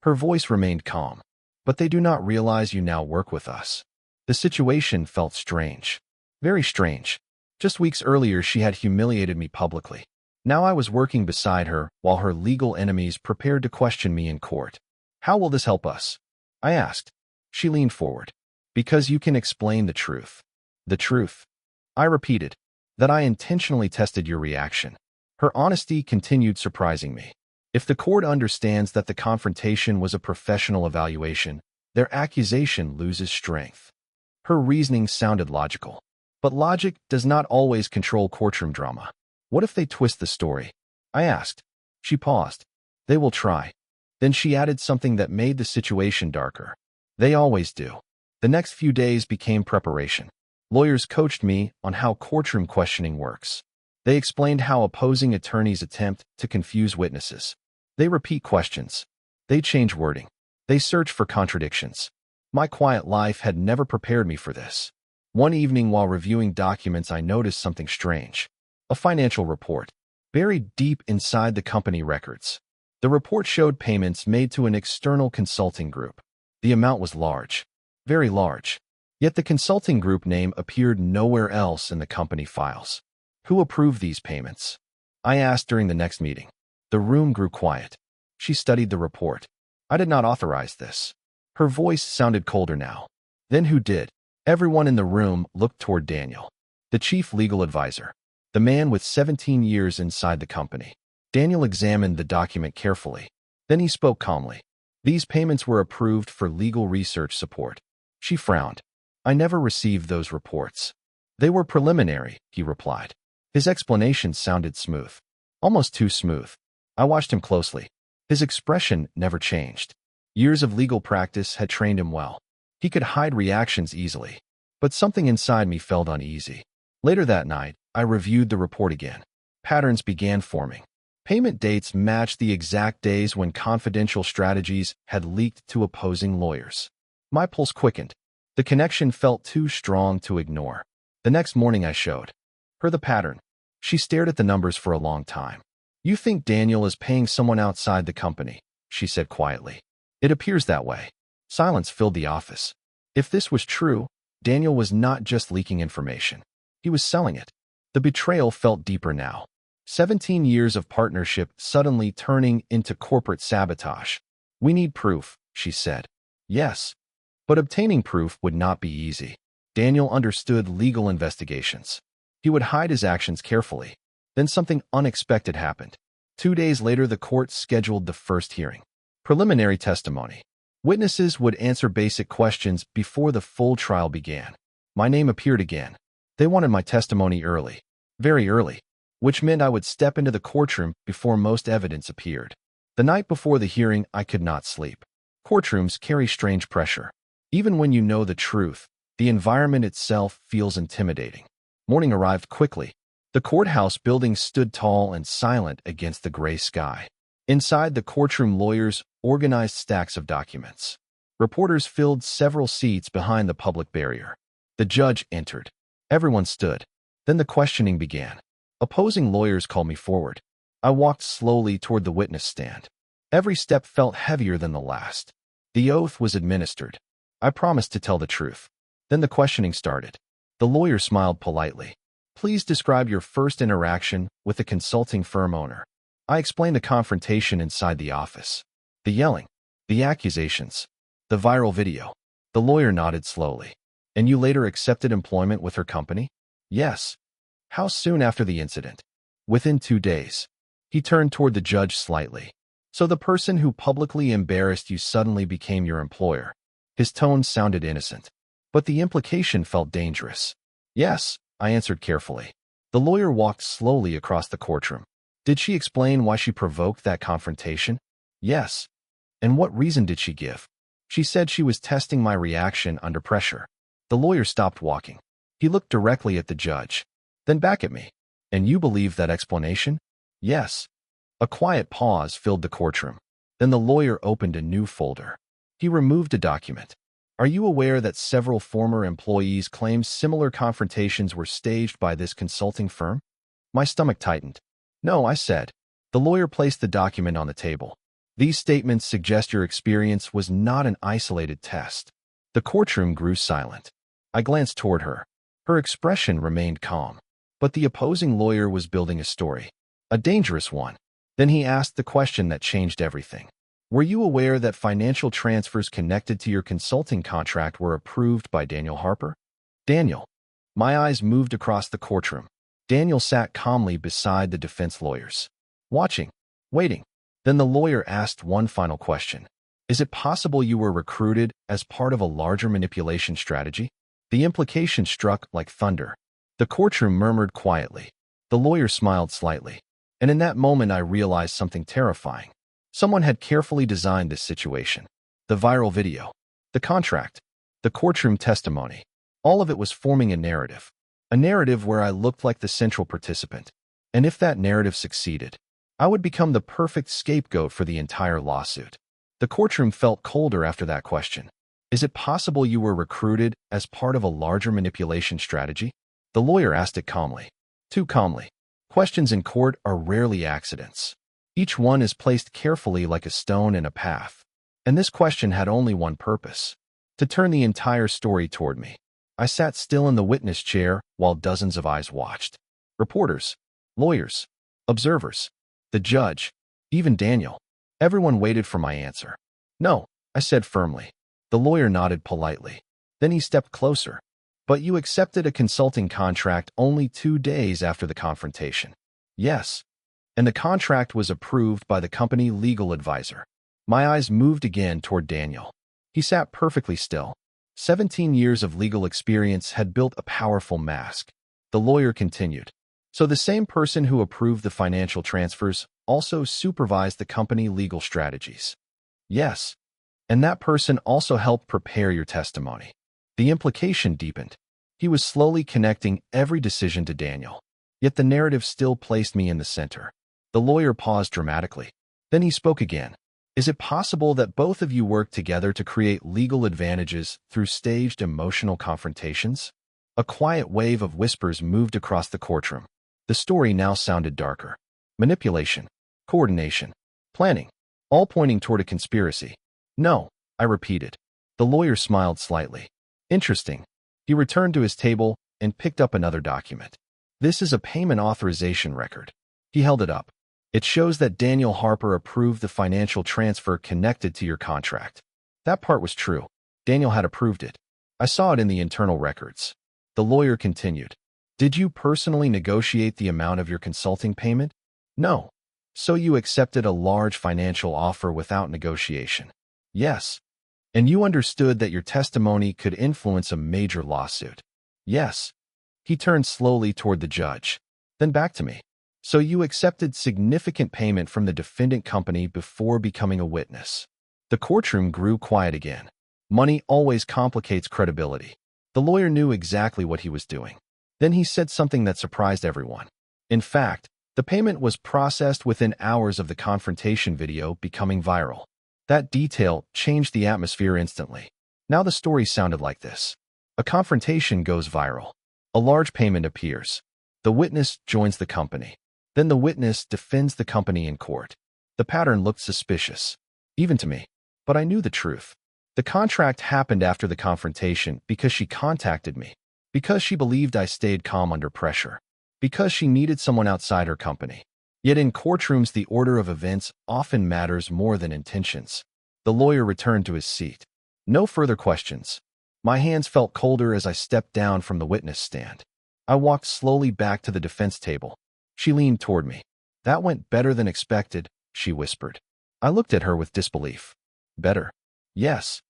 Her voice remained calm. "But they do not realize you now work with us." The situation felt strange. Very strange. Just weeks earlier, she had humiliated me publicly. Now I was working beside her while her legal enemies prepared to question me in court. "How will this help us?" I asked. She leaned forward. "Because you can explain the truth." "The truth?" I repeated. "That I intentionally tested your reaction." Her honesty continued surprising me. If the court understands that the confrontation was a professional evaluation, their accusation loses strength. Her reasoning sounded logical. But logic does not always control courtroom drama. What if they twist the story? I asked. She paused. They will try. Then she added something that made the situation darker. They always do. The next few days became preparation. Lawyers coached me on how courtroom questioning works. They explained how opposing attorneys attempt to confuse witnesses. They repeat questions. They change wording. They search for contradictions. My quiet life had never prepared me for this. One evening while reviewing documents, I noticed something strange. A financial report, buried deep inside the company records. The report showed payments made to an external consulting group. The amount was large, very large. Yet the consulting group name appeared nowhere else in the company files. Who approved these payments? I asked during the next meeting. The room grew quiet. She studied the report. I did not authorize this. Her voice sounded colder now. Then who did? Everyone in the room looked toward Daniel, the chief legal advisor, the man with 17 years inside the company. Daniel examined the document carefully. Then he spoke calmly. These payments were approved for legal research support. She frowned. I never received those reports. They were preliminary, he replied. His explanation sounded smooth, almost too smooth. I watched him closely. His expression never changed. Years of legal practice had trained him well. He could hide reactions easily. But something inside me felt uneasy. Later that night, I reviewed the report again. Patterns began forming. Payment dates matched the exact days when confidential strategies had leaked to opposing lawyers. My pulse quickened. The connection felt too strong to ignore. The next morning I showed her the pattern. She stared at the numbers for a long time. You think Daniel is paying someone outside the company, she said quietly. It appears that way. Silence filled the office. If this was true, Daniel was not just leaking information. He was selling it. The betrayal felt deeper now. 17 years of partnership suddenly turning into corporate sabotage. We need proof, she said. Yes. But obtaining proof would not be easy. Daniel understood legal investigations. He would hide his actions carefully. Then something unexpected happened. 2 days later, the court scheduled the first hearing. Preliminary testimony. Witnesses would answer basic questions before the full trial began. My name appeared again. They wanted my testimony early, very early, which meant I would step into the courtroom before most evidence appeared. The night before the hearing, I could not sleep. Courtrooms carry strange pressure. Even when you know the truth, the environment itself feels intimidating. Morning arrived quickly. The courthouse building stood tall and silent against the gray sky. Inside the courtroom, lawyers organized stacks of documents. Reporters filled several seats behind the public barrier. The judge entered. Everyone stood. Then the questioning began. Opposing lawyers called me forward. I walked slowly toward the witness stand. Every step felt heavier than the last. The oath was administered. I promised to tell the truth. Then the questioning started. The lawyer smiled politely. Please describe your first interaction with the consulting firm owner. I explained the confrontation inside the office. The yelling, the accusations, the viral video. The lawyer nodded slowly. And you later accepted employment with her company? Yes. How soon after the incident? Within 2 days. He turned toward the judge slightly. So the person who publicly embarrassed you suddenly became your employer. His tone sounded innocent. But the implication felt dangerous. Yes, I answered carefully. The lawyer walked slowly across the courtroom. Did she explain why she provoked that confrontation? Yes. And what reason did she give? She said she was testing my reaction under pressure. The lawyer stopped walking. He looked directly at the judge, then back at me. And you believe that explanation? Yes. A quiet pause filled the courtroom. Then the lawyer opened a new folder. He removed a document. Are you aware that several former employees claimed similar confrontations were staged by this consulting firm? My stomach tightened. No, I said. The lawyer placed the document on the table. These statements suggest your experience was not an isolated test. The courtroom grew silent. I glanced toward her. Her expression remained calm. But the opposing lawyer was building a story. A dangerous one. Then he asked the question that changed everything. Were you aware that financial transfers connected to your consulting contract were approved by Daniel Harper? Daniel. My eyes moved across the courtroom. Daniel sat calmly beside the defense lawyers, watching, waiting. Then the lawyer asked one final question. Is it possible you were recruited as part of a larger manipulation strategy? The implication struck like thunder. The courtroom murmured quietly. The lawyer smiled slightly. And in that moment I realized something terrifying. Someone had carefully designed this situation. The viral video, the contract, the courtroom testimony. All of it was forming a narrative. A narrative where I looked like the central participant. And if that narrative succeeded, I would become the perfect scapegoat for the entire lawsuit. The courtroom felt colder after that question. Is it possible you were recruited as part of a larger manipulation strategy? The lawyer asked it calmly. Too calmly. Questions in court are rarely accidents. Each one is placed carefully like a stone in a path. And this question had only one purpose: to turn the entire story toward me. I sat still in the witness chair while dozens of eyes watched. Reporters, lawyers, observers, the judge, even Daniel. Everyone waited for my answer. No, I said firmly. The lawyer nodded politely. Then he stepped closer. But you accepted a consulting contract only 2 days after the confrontation. Yes. And the contract was approved by the company legal advisor. My eyes moved again toward Daniel. He sat perfectly still. 17 years of legal experience had built a powerful mask. The lawyer continued. So the same person who approved the financial transfers also supervised the company legal strategies. Yes. And that person also helped prepare your testimony. The implication deepened. He was slowly connecting every decision to Daniel. Yet the narrative still placed me in the center. The lawyer paused dramatically. Then he spoke again. Is it possible that both of you worked together to create legal advantages through staged emotional confrontations? A quiet wave of whispers moved across the courtroom. The story now sounded darker. Manipulation, coordination, planning, all pointing toward a conspiracy. No, I repeated. The lawyer smiled slightly. Interesting. He returned to his table and picked up another document. This is a payment authorization record. He held it up. It shows that Daniel Harper approved the financial transfer connected to your contract. That part was true. Daniel had approved it. I saw it in the internal records. The lawyer continued. Did you personally negotiate the amount of your consulting payment? No. So you accepted a large financial offer without negotiation? Yes. And you understood that your testimony could influence a major lawsuit? Yes. He turned slowly toward the judge, then back to me. So you accepted significant payment from the defendant company before becoming a witness? The courtroom grew quiet again. Money always complicates credibility. The lawyer knew exactly what he was doing. Then he said something that surprised everyone. In fact, the payment was processed within hours of the confrontation video becoming viral. That detail changed the atmosphere instantly. Now the story sounded like this. A confrontation goes viral. A large payment appears. The witness joins the company. Then the witness defends the company in court. The pattern looked suspicious, even to me. But I knew the truth. The contract happened after the confrontation because she contacted me. Because she believed I stayed calm under pressure. Because she needed someone outside her company. Yet in courtrooms, the order of events often matters more than intentions. The lawyer returned to his seat. No further questions. My hands felt colder as I stepped down from the witness stand. I walked slowly back to the defense table. She leaned toward me. That went better than expected, she whispered. I looked at her with disbelief. Better? Yes.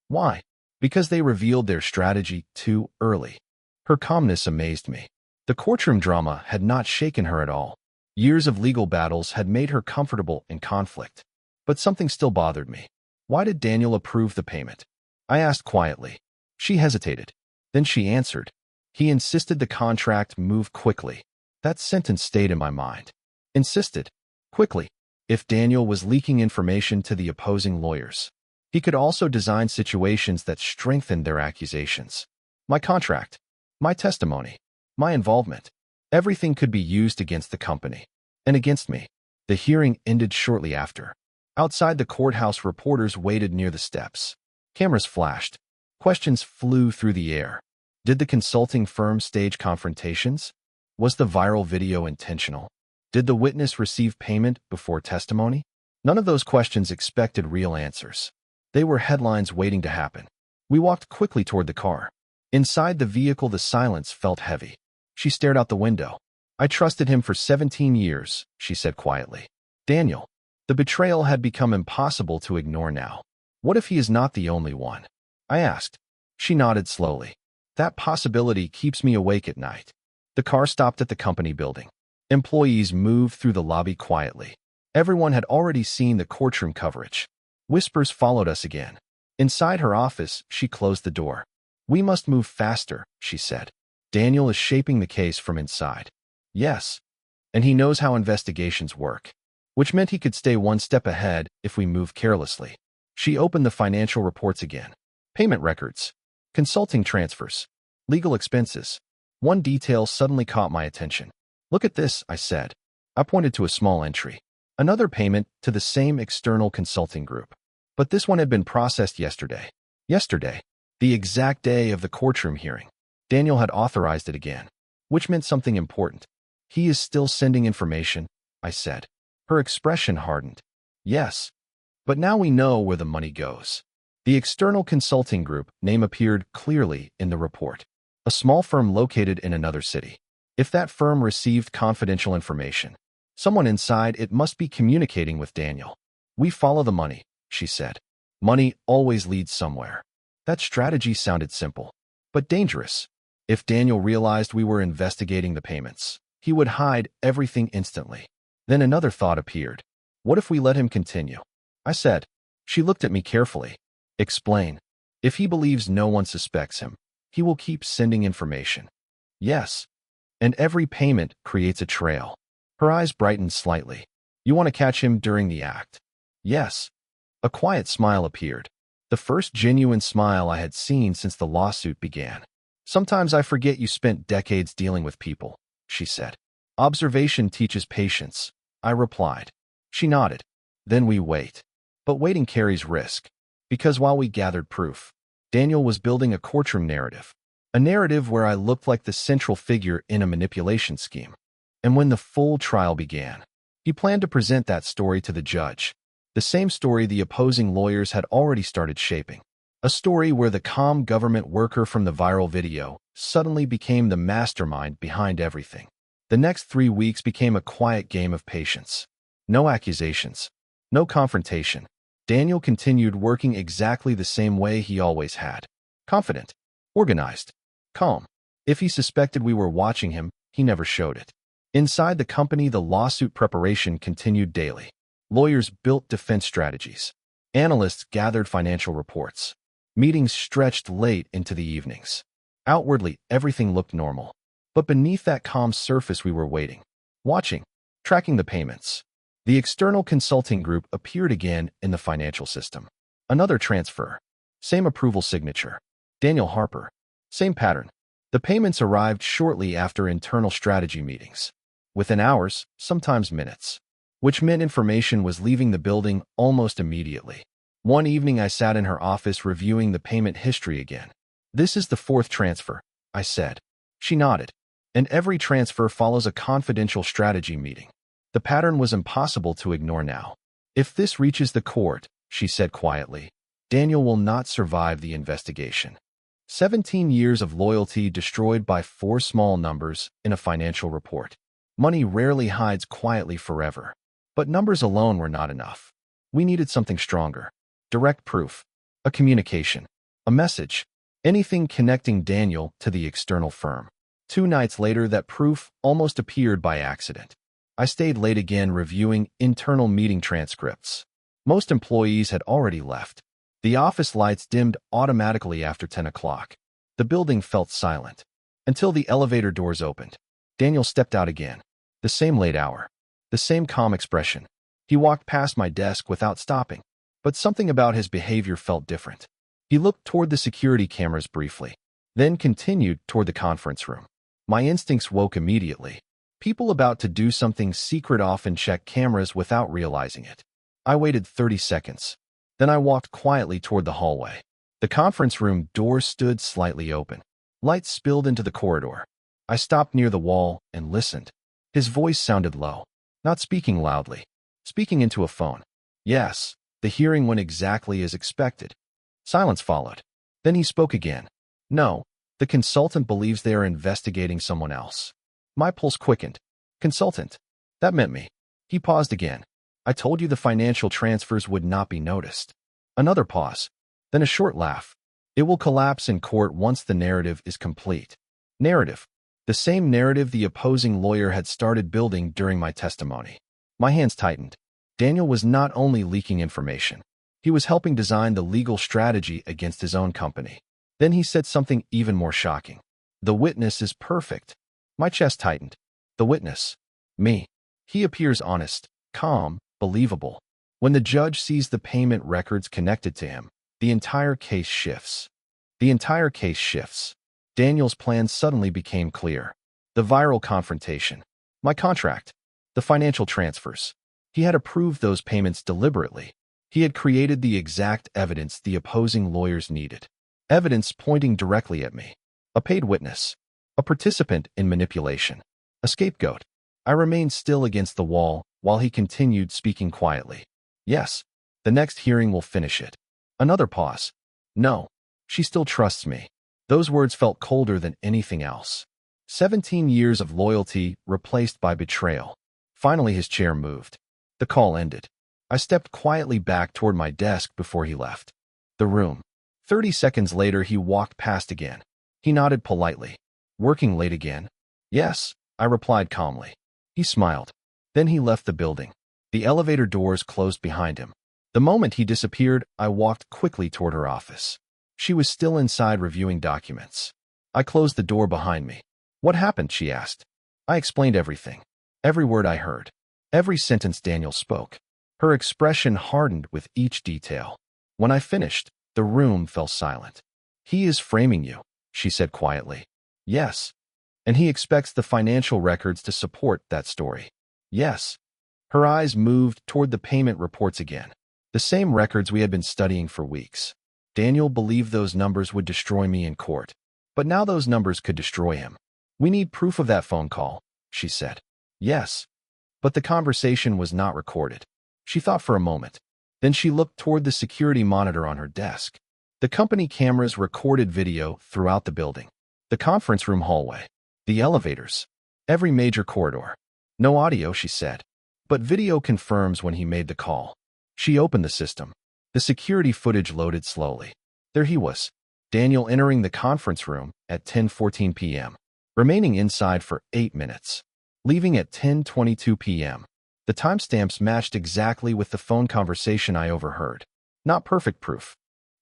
Why? Because they revealed their strategy too early. Her calmness amazed me. The courtroom drama had not shaken her at all. Years of legal battles had made her comfortable in conflict. But something still bothered me. Why did Daniel approve the payment? I asked quietly. She hesitated. Then she answered. He insisted the contract move quickly. That sentence stayed in my mind. Insisted. Quickly. If Daniel was leaking information to the opposing lawyers, he could also design situations that strengthened their accusations. My contract. My testimony. My involvement. Everything could be used against the company. And against me. The hearing ended shortly after. Outside the courthouse, reporters waited near the steps. Cameras flashed. Questions flew through the air. Did the consulting firm stage confrontations? Was the viral video intentional? Did the witness receive payment before testimony? None of those questions expected real answers. They were headlines waiting to happen. We walked quickly toward the car. Inside the vehicle, the silence felt heavy. She stared out the window. I trusted him for 17 years, she said quietly. Daniel. The betrayal had become impossible to ignore now. What if he is not the only one? I asked. She nodded slowly. That possibility keeps me awake at night. The car stopped at the company building. Employees moved through the lobby quietly. Everyone had already seen the courtroom coverage. Whispers followed us again. Inside her office, she closed the door. We must move faster, she said. Daniel is shaping the case from inside. Yes. And he knows how investigations work, which meant he could stay one step ahead if we move carelessly. She opened the financial reports again. Payment records, consulting transfers, legal expenses. One detail suddenly caught my attention. Look at this, I said. I pointed to a small entry. Another payment to the same external consulting group. But this one had been processed yesterday. Yesterday, the exact day of the courtroom hearing. Daniel had authorized it again, which meant something important. He is still sending information, I said. Her expression hardened. Yes. But now we know where the money goes. The external consulting group name appeared clearly in the report. A small firm located in another city. If that firm received confidential information, someone inside it must be communicating with Daniel. We follow the money, she said. Money always leads somewhere. That strategy sounded simple, but dangerous. If Daniel realized we were investigating the payments, he would hide everything instantly. Then another thought appeared. What if we let him continue? I said. She looked at me carefully. Explain. If he believes no one suspects him, he will keep sending information. Yes. And every payment creates a trail. Her eyes brightened slightly. You want to catch him during the act? Yes. A quiet smile appeared. The first genuine smile I had seen since the lawsuit began. Sometimes I forget you spent decades dealing with people, she said. Observation teaches patience, I replied. She nodded. Then we wait. But waiting carries risk. Because while we gathered proof, Daniel was building a courtroom narrative. A narrative where I looked like the central figure in a manipulation scheme. And when the full trial began, he planned to present that story to the judge. The same story the opposing lawyers had already started shaping. A story where the calm government worker from the viral video suddenly became the mastermind behind everything. The next 3 weeks became a quiet game of patience. No accusations. No confrontation. Daniel continued working exactly the same way he always had. Confident. Organized. Calm. If he suspected we were watching him, he never showed it. Inside the company, the lawsuit preparation continued daily. Lawyers built defense strategies. Analysts gathered financial reports. Meetings stretched late into the evenings. Outwardly, everything looked normal. But beneath that calm surface we were waiting. Watching. Tracking the payments. The external consulting group appeared again in the financial system. Another transfer. Same approval signature. Daniel Harper. Same pattern. The payments arrived shortly after internal strategy meetings. Within hours, sometimes minutes. Which meant information was leaving the building almost immediately. One evening I sat in her office reviewing the payment history again. This is the 4th transfer, I said. She nodded. And every transfer follows a confidential strategy meeting. The pattern was impossible to ignore now. If this reaches the court, she said quietly, Daniel will not survive the investigation. 17 years of loyalty destroyed by 4 small numbers in a financial report. Money rarely hides quietly forever. But numbers alone were not enough. We needed something stronger. Direct proof. A communication. A message. Anything connecting Daniel to the external firm. 2 nights later, that proof almost appeared by accident. I stayed late again reviewing internal meeting transcripts. Most employees had already left. The office lights dimmed automatically after 10 o'clock. The building felt silent. Until the elevator doors opened. Daniel stepped out again. The same late hour. The same calm expression. He walked past my desk without stopping. But something about his behavior felt different. He looked toward the security cameras briefly, then continued toward the conference room. My instincts woke immediately. People about to do something secret often check cameras without realizing it. I waited 30 seconds. Then I walked quietly toward the hallway. The conference room door stood slightly open. Light spilled into the corridor. I stopped near the wall and listened. His voice sounded low, not speaking loudly, speaking into a phone. Yes, the hearing went exactly as expected. Silence followed. Then he spoke again. No, the consultant believes they are investigating someone else. My pulse quickened. Consultant. That meant me. He paused again. I told you the financial transfers would not be noticed. Another pause. Then a short laugh. It will collapse in court once the narrative is complete. Narrative. The same narrative the opposing lawyer had started building during my testimony. My hands tightened. Daniel was not only leaking information. He was helping design the legal strategy against his own company. Then he said something even more shocking. The witness is perfect. My chest tightened. The witness. Me. He appears honest, calm, believable. When the judge sees the payment records connected to him, the entire case shifts. The entire case shifts. Daniel's plan suddenly became clear. The viral confrontation. My contract. The financial transfers. He had approved those payments deliberately. He had created the exact evidence the opposing lawyers needed. Evidence pointing directly at me. A paid witness. A participant in manipulation. A scapegoat. I remained still against the wall while he continued speaking quietly. Yes, the next hearing will finish it. Another pause. No, she still trusts me. Those words felt colder than anything else. 17 years of loyalty replaced by betrayal. Finally, his chair moved. The call ended. I stepped quietly back toward my desk before he left the room. 30 seconds later, he walked past again. He nodded politely. Working late again? Yes, I replied calmly. He smiled. Then he left the building. The elevator doors closed behind him. The moment he disappeared, I walked quickly toward her office. She was still inside reviewing documents. I closed the door behind me. What happened? She asked. I explained everything. Every word I heard. Every sentence Daniel spoke. Her expression hardened with each detail. When I finished, the room fell silent. He is framing you, she said quietly. Yes. And he expects the financial records to support that story. Yes. Her eyes moved toward the payment reports again. The same records we had been studying for weeks. Daniel believed those numbers would destroy me in court. But now those numbers could destroy him. We need proof of that phone call, she said. Yes. But the conversation was not recorded. She thought for a moment. Then she looked toward the security monitor on her desk. The company cameras recorded video throughout the building. The conference room hallway. The elevators. Every major corridor. No audio, she said. But video confirms when he made the call. She opened the system. The security footage loaded slowly. There he was. Daniel entering the conference room at 10:14 p.m. Remaining inside for 8 minutes. Leaving at 10:22 p.m. The timestamps matched exactly with the phone conversation I overheard. Not perfect proof,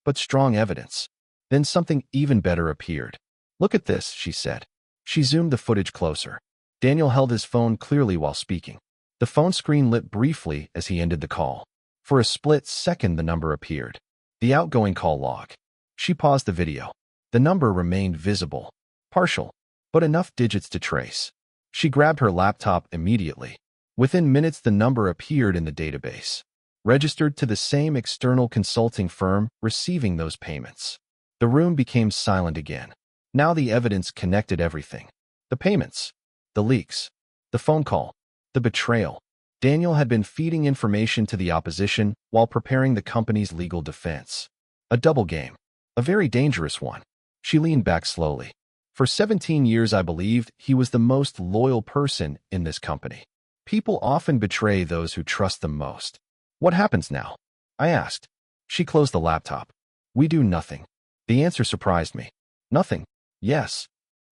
but strong evidence. Then something even better appeared. Look at this, she said. She zoomed the footage closer. Daniel held his phone clearly while speaking. The phone screen lit briefly as he ended the call. For a split second, the number appeared. The outgoing call log. She paused the video. The number remained visible. Partial, but enough digits to trace. She grabbed her laptop immediately. Within minutes, the number appeared in the database. Registered to the same external consulting firm receiving those payments. The room became silent again. Now the evidence connected everything. The payments. The leaks. The phone call. The betrayal. Daniel had been feeding information to the opposition while preparing the company's legal defense. A double game. A very dangerous one. She leaned back slowly. For 17 years, I believed he was the most loyal person in this company. People often betray those who trust them most. What happens now? I asked. She closed the laptop. We do nothing. The answer surprised me. Nothing. Yes.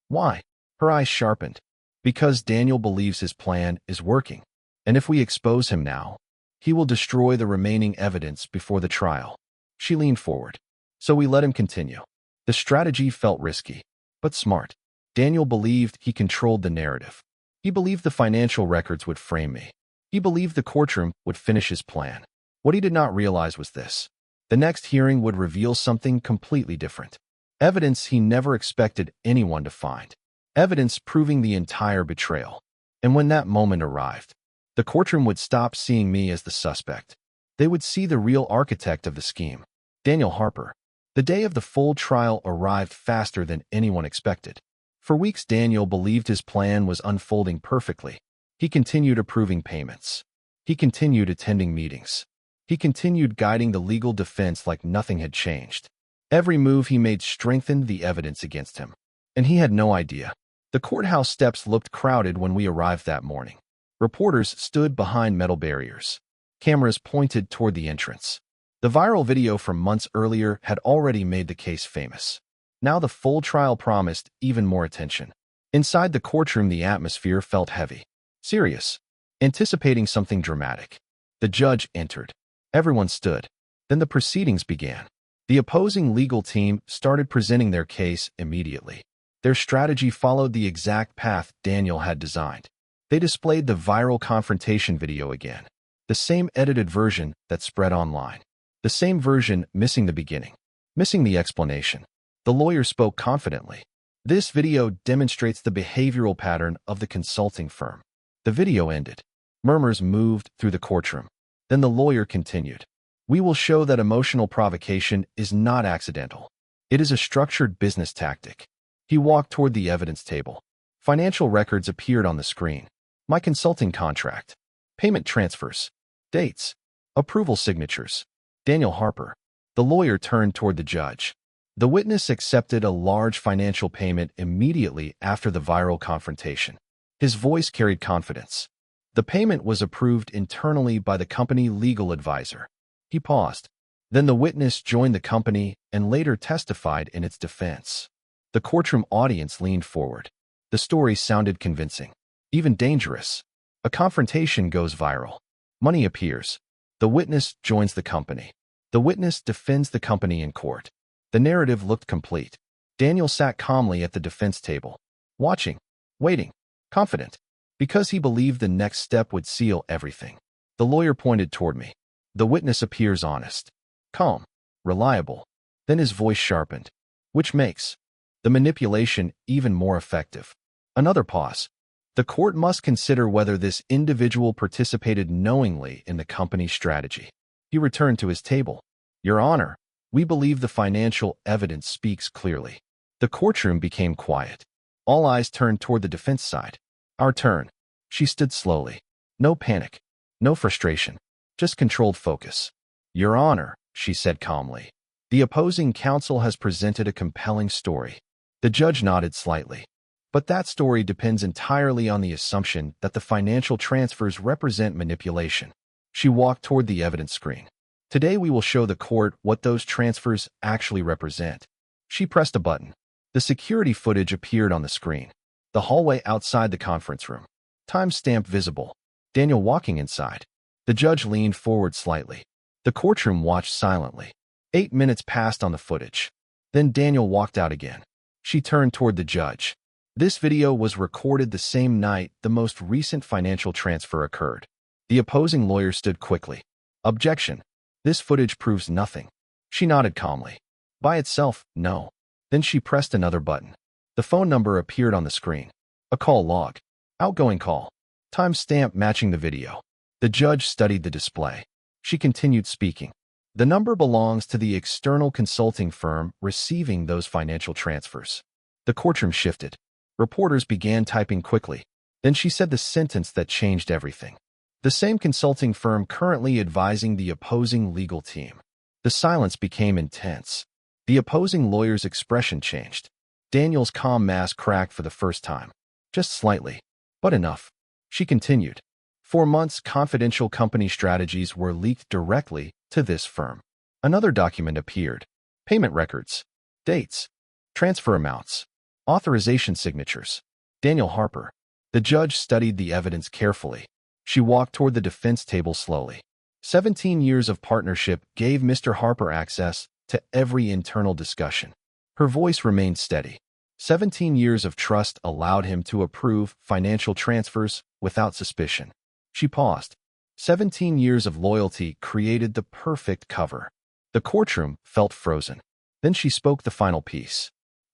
Why? Her eyes sharpened. Because Daniel believes his plan is working. And if we expose him now, he will destroy the remaining evidence before the trial. She leaned forward. So we let him continue. The strategy felt risky, but smart. Daniel believed he controlled the narrative. He believed the financial records would frame me. He believed the courtroom would finish his plan. What he did not realize was this. The next hearing would reveal something completely different. Evidence he never expected anyone to find. Evidence proving the entire betrayal. And when that moment arrived, the courtroom would stop seeing me as the suspect. They would see the real architect of the scheme, Daniel Harper. The day of the full trial arrived faster than anyone expected. For weeks, Daniel believed his plan was unfolding perfectly. He continued approving payments. He continued attending meetings. He continued guiding the legal defense like nothing had changed. Every move he made strengthened the evidence against him. And he had no idea. The courthouse steps looked crowded when we arrived that morning. Reporters stood behind metal barriers. Cameras pointed toward the entrance. The viral video from months earlier had already made the case famous. Now the full trial promised even more attention. Inside the courtroom, the atmosphere felt heavy, serious, anticipating something dramatic. The judge entered. Everyone stood. Then the proceedings began. The opposing legal team started presenting their case immediately. Their strategy followed the exact path Daniel had designed. They displayed the viral confrontation video again, the same edited version that spread online. The same version missing the beginning, missing the explanation. The lawyer spoke confidently. This video demonstrates the behavioral pattern of the consulting firm. The video ended. Murmurs moved through the courtroom. Then the lawyer continued. We will show that emotional provocation is not accidental. It is a structured business tactic. He walked toward the evidence table. Financial records appeared on the screen. My consulting contract. Payment transfers. Dates. Approval signatures. Daniel Harper. The lawyer turned toward the judge. The witness accepted a large financial payment immediately after the viral confrontation. His voice carried confidence. The payment was approved internally by the company legal advisor. He paused. Then the witness joined the company and later testified in its defense. The courtroom audience leaned forward. The story sounded convincing, even dangerous. A confrontation goes viral. Money appears. The witness joins the company. The witness defends the company in court. The narrative looked complete. Daniel sat calmly at the defense table, watching, waiting, confident, because he believed the next step would seal everything. The lawyer pointed toward me. The witness appears honest, calm, reliable. Then his voice sharpened, which makes the manipulation even more effective. Another pause. The court must consider whether this individual participated knowingly in the company's strategy. He returned to his table. Your Honor, we believe the financial evidence speaks clearly. The courtroom became quiet. All eyes turned toward the defense side. Our turn. She stood slowly. No panic, no frustration, just controlled focus. Your Honor, she said calmly, the opposing counsel has presented a compelling story. The judge nodded slightly. But that story depends entirely on the assumption that the financial transfers represent manipulation. She walked toward the evidence screen. Today we will show the court what those transfers actually represent. She pressed a button. The security footage appeared on the screen. The hallway outside the conference room. Timestamp visible. Daniel walking inside. The judge leaned forward slightly. The courtroom watched silently. 8 minutes passed on the footage. Then Daniel walked out again. She turned toward the judge. This video was recorded the same night the most recent financial transfer occurred. The opposing lawyer stood quickly. Objection. This footage proves nothing. She nodded calmly. By itself, no. Then she pressed another button. The phone number appeared on the screen. A call log. Outgoing call. Timestamp matching the video. The judge studied the display. She continued speaking. The number belongs to the external consulting firm receiving those financial transfers. The courtroom shifted. Reporters began typing quickly. Then she said the sentence that changed everything. The same consulting firm currently advising the opposing legal team. The silence became intense. The opposing lawyer's expression changed. Daniel's calm mask cracked for the first time. Just slightly, but enough. She continued. For months, confidential company strategies were leaked directly to this firm. Another document appeared. Payment records, dates, transfer amounts, authorization signatures. Daniel Harper. The judge studied the evidence carefully. She walked toward the defense table slowly. 17 years of partnership gave Mr. Harper access to every internal discussion. Her voice remained steady. 17 years of trust allowed him to approve financial transfers without suspicion. She paused. 17 years of loyalty created the perfect cover. The courtroom felt frozen. Then she spoke the final piece.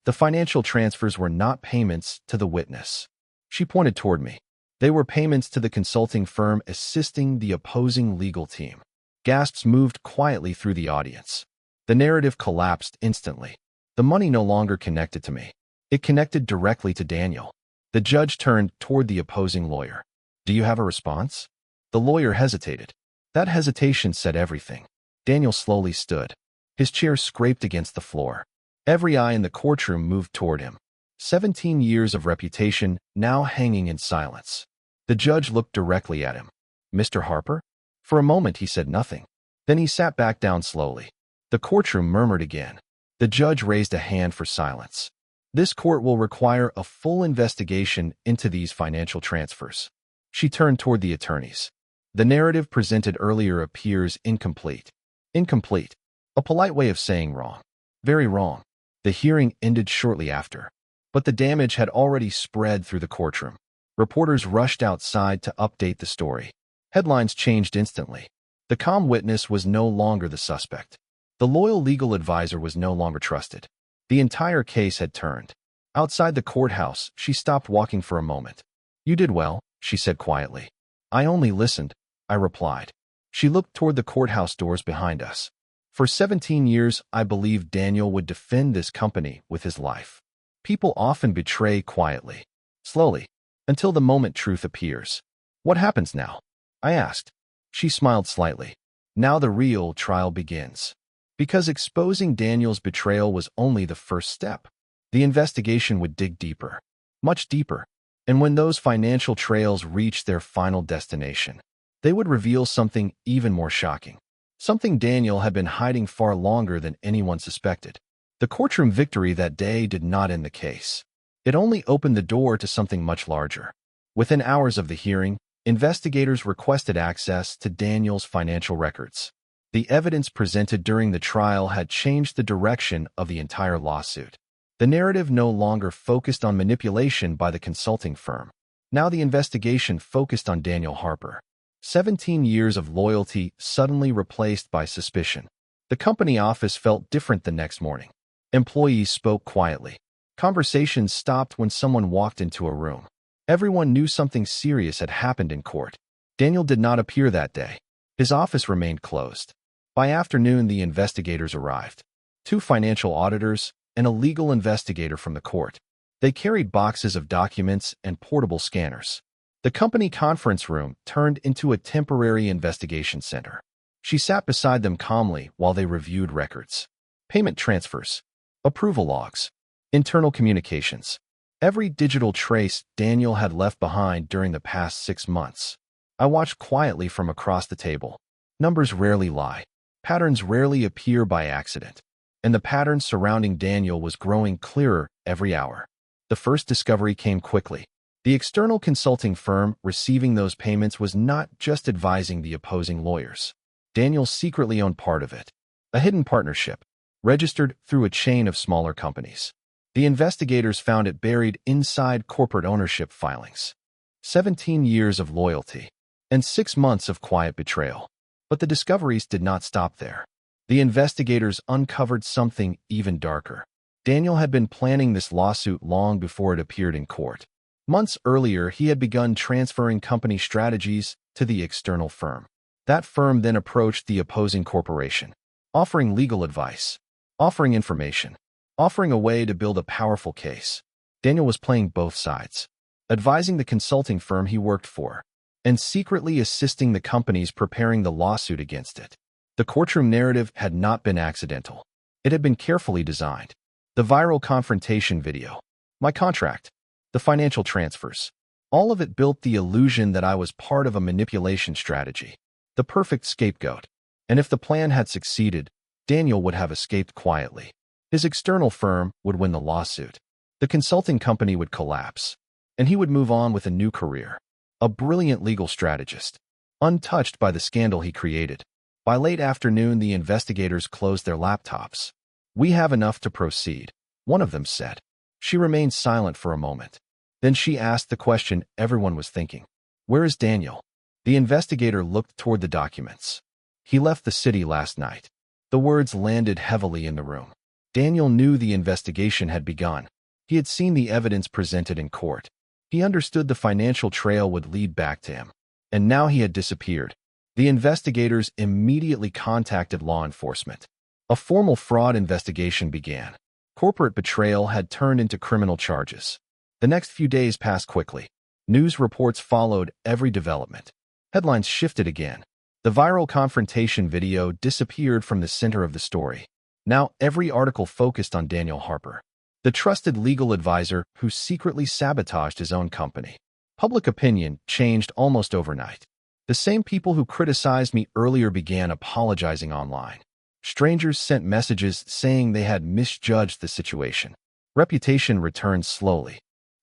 The financial transfers were not payments to the witness. She pointed toward me. They were payments to the consulting firm assisting the opposing legal team. Gasps moved quietly through the audience. The narrative collapsed instantly. The money no longer connected to me. It connected directly to Daniel. The judge turned toward the opposing lawyer. Do you have a response? The lawyer hesitated. That hesitation said everything. Daniel slowly stood. His chair scraped against the floor. Every eye in the courtroom moved toward him. 17 years of reputation now hanging in silence. The judge looked directly at him. Mr. Harper? For a moment he said nothing. Then he sat back down slowly. The courtroom murmured again. The judge raised a hand for silence. This court will require a full investigation into these financial transfers. She turned toward the attorneys. The narrative presented earlier appears incomplete. Incomplete. A polite way of saying wrong. Very wrong. The hearing ended shortly after. But the damage had already spread through the courtroom. Reporters rushed outside to update the story. Headlines changed instantly. The calm witness was no longer the suspect. The loyal legal advisor was no longer trusted. The entire case had turned. Outside the courthouse, she stopped walking for a moment. "You did well," she said quietly. "I only listened," I replied. She looked toward the courthouse doors behind us. "For 17 years, I believed Daniel would defend this company with his life. People often betray quietly, slowly, until the moment truth appears. What happens now?" I asked. She smiled slightly. "Now the real trial begins." Because exposing Daniel's betrayal was only the first step. The investigation would dig deeper, much deeper, and when those financial trails reached their final destination, they would reveal something even more shocking. Something Daniel had been hiding far longer than anyone suspected. The courtroom victory that day did not end the case. It only opened the door to something much larger. Within hours of the hearing, investigators requested access to Daniel's financial records. The evidence presented during the trial had changed the direction of the entire lawsuit. The narrative no longer focused on manipulation by the consulting firm. Now the investigation focused on Daniel Harper. 17 years of loyalty suddenly replaced by suspicion. The company office felt different the next morning. Employees spoke quietly. Conversations stopped when someone walked into a room. Everyone knew something serious had happened in court. Daniel did not appear that day. His office remained closed. By afternoon, the investigators arrived. 2 financial auditors and a legal investigator from the court. They carried boxes of documents and portable scanners. The company conference room turned into a temporary investigation center. She sat beside them calmly while they reviewed records. Payment transfers, approval logs, internal communications. Every digital trace Daniel had left behind during the past 6 months. I watched quietly from across the table. Numbers rarely lie. Patterns rarely appear by accident. And the pattern surrounding Daniel was growing clearer every hour. The first discovery came quickly. The external consulting firm receiving those payments was not just advising the opposing lawyers. Daniel secretly owned part of it. A hidden partnership, registered through a chain of smaller companies. The investigators found it buried inside corporate ownership filings. 17 years of loyalty and 6 months of quiet betrayal. But the discoveries did not stop there. The investigators uncovered something even darker. Daniel had been planning this lawsuit long before it appeared in court. Months earlier, he had begun transferring company strategies to the external firm. That firm then approached the opposing corporation, offering legal advice, offering information, offering a way to build a powerful case. Daniel was playing both sides, advising the consulting firm he worked for, and secretly assisting the companies preparing the lawsuit against it. The courtroom narrative had not been accidental. It had been carefully designed. The viral confrontation video, my contract, the financial transfers, all of it built the illusion that I was part of a manipulation strategy, the perfect scapegoat. And if the plan had succeeded, Daniel would have escaped quietly. His external firm would win the lawsuit. The consulting company would collapse, and he would move on with a new career. A brilliant legal strategist, untouched by the scandal he created. By late afternoon, the investigators closed their laptops. "We have enough to proceed," one of them said. She remained silent for a moment. Then she asked the question everyone was thinking. "Where is Daniel?" The investigator looked toward the documents. "He left the city last night." The words landed heavily in the room. Daniel knew the investigation had begun. He had seen the evidence presented in court. He understood the financial trail would lead back to him. And now he had disappeared. The investigators immediately contacted law enforcement. A formal fraud investigation began. Corporate betrayal had turned into criminal charges. The next few days passed quickly. News reports followed every development. Headlines shifted again. The viral confrontation video disappeared from the center of the story. Now every article focused on Daniel Harper, the trusted legal advisor who secretly sabotaged his own company. Public opinion changed almost overnight. The same people who criticized me earlier began apologizing online. Strangers sent messages saying they had misjudged the situation. Reputation returned slowly.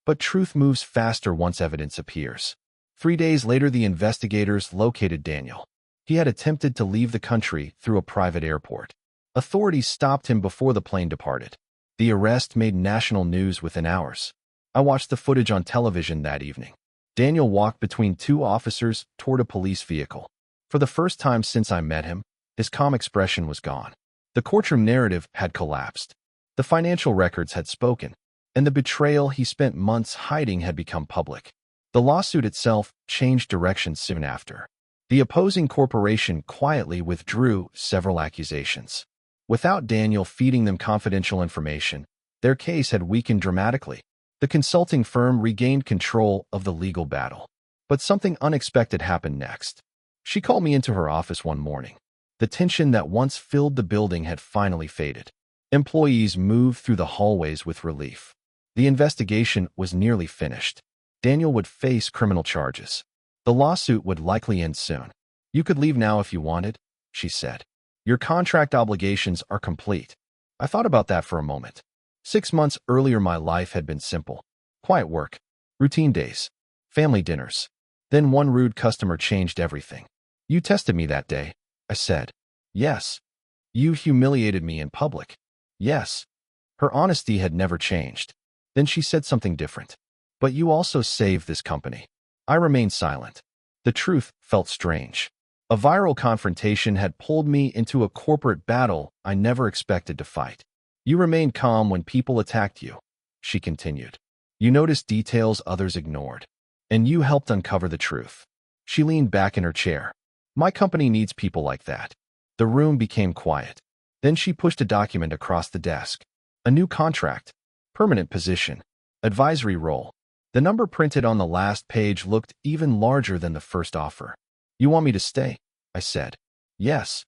But truth moves faster once evidence appears. 3 days later, the investigators located Daniel. He had attempted to leave the country through a private airport. Authorities stopped him before the plane departed. The arrest made national news within hours. I watched the footage on television that evening. Daniel walked between two officers toward a police vehicle. For the first time since I met him, his calm expression was gone. The courtroom narrative had collapsed. The financial records had spoken, and the betrayal he spent months hiding had become public. The lawsuit itself changed direction soon after. The opposing corporation quietly withdrew several accusations. Without Daniel feeding them confidential information, their case had weakened dramatically. The consulting firm regained control of the legal battle. But something unexpected happened next. She called me into her office one morning. The tension that once filled the building had finally faded. Employees moved through the hallways with relief. The investigation was nearly finished. Daniel would face criminal charges. The lawsuit would likely end soon. "You could leave now if you wanted," she said. "Your contract obligations are complete." I thought about that for a moment. 6 months earlier, my life had been simple. Quiet work, routine days, family dinners. Then one rude customer changed everything. "You tested me that day," I said. "Yes." "You humiliated me in public." "Yes." Her honesty had never changed. Then she said something different. "But you also saved this company." I remained silent. The truth felt strange. A viral confrontation had pulled me into a corporate battle I never expected to fight. "You remained calm when people attacked you," she continued. "You noticed details others ignored. And you helped uncover the truth." She leaned back in her chair. "My company needs people like that." The room became quiet. Then she pushed a document across the desk. A new contract. Permanent position. Advisory role. The number printed on the last page looked even larger than the first offer. "You want me to stay?" I said. "Yes."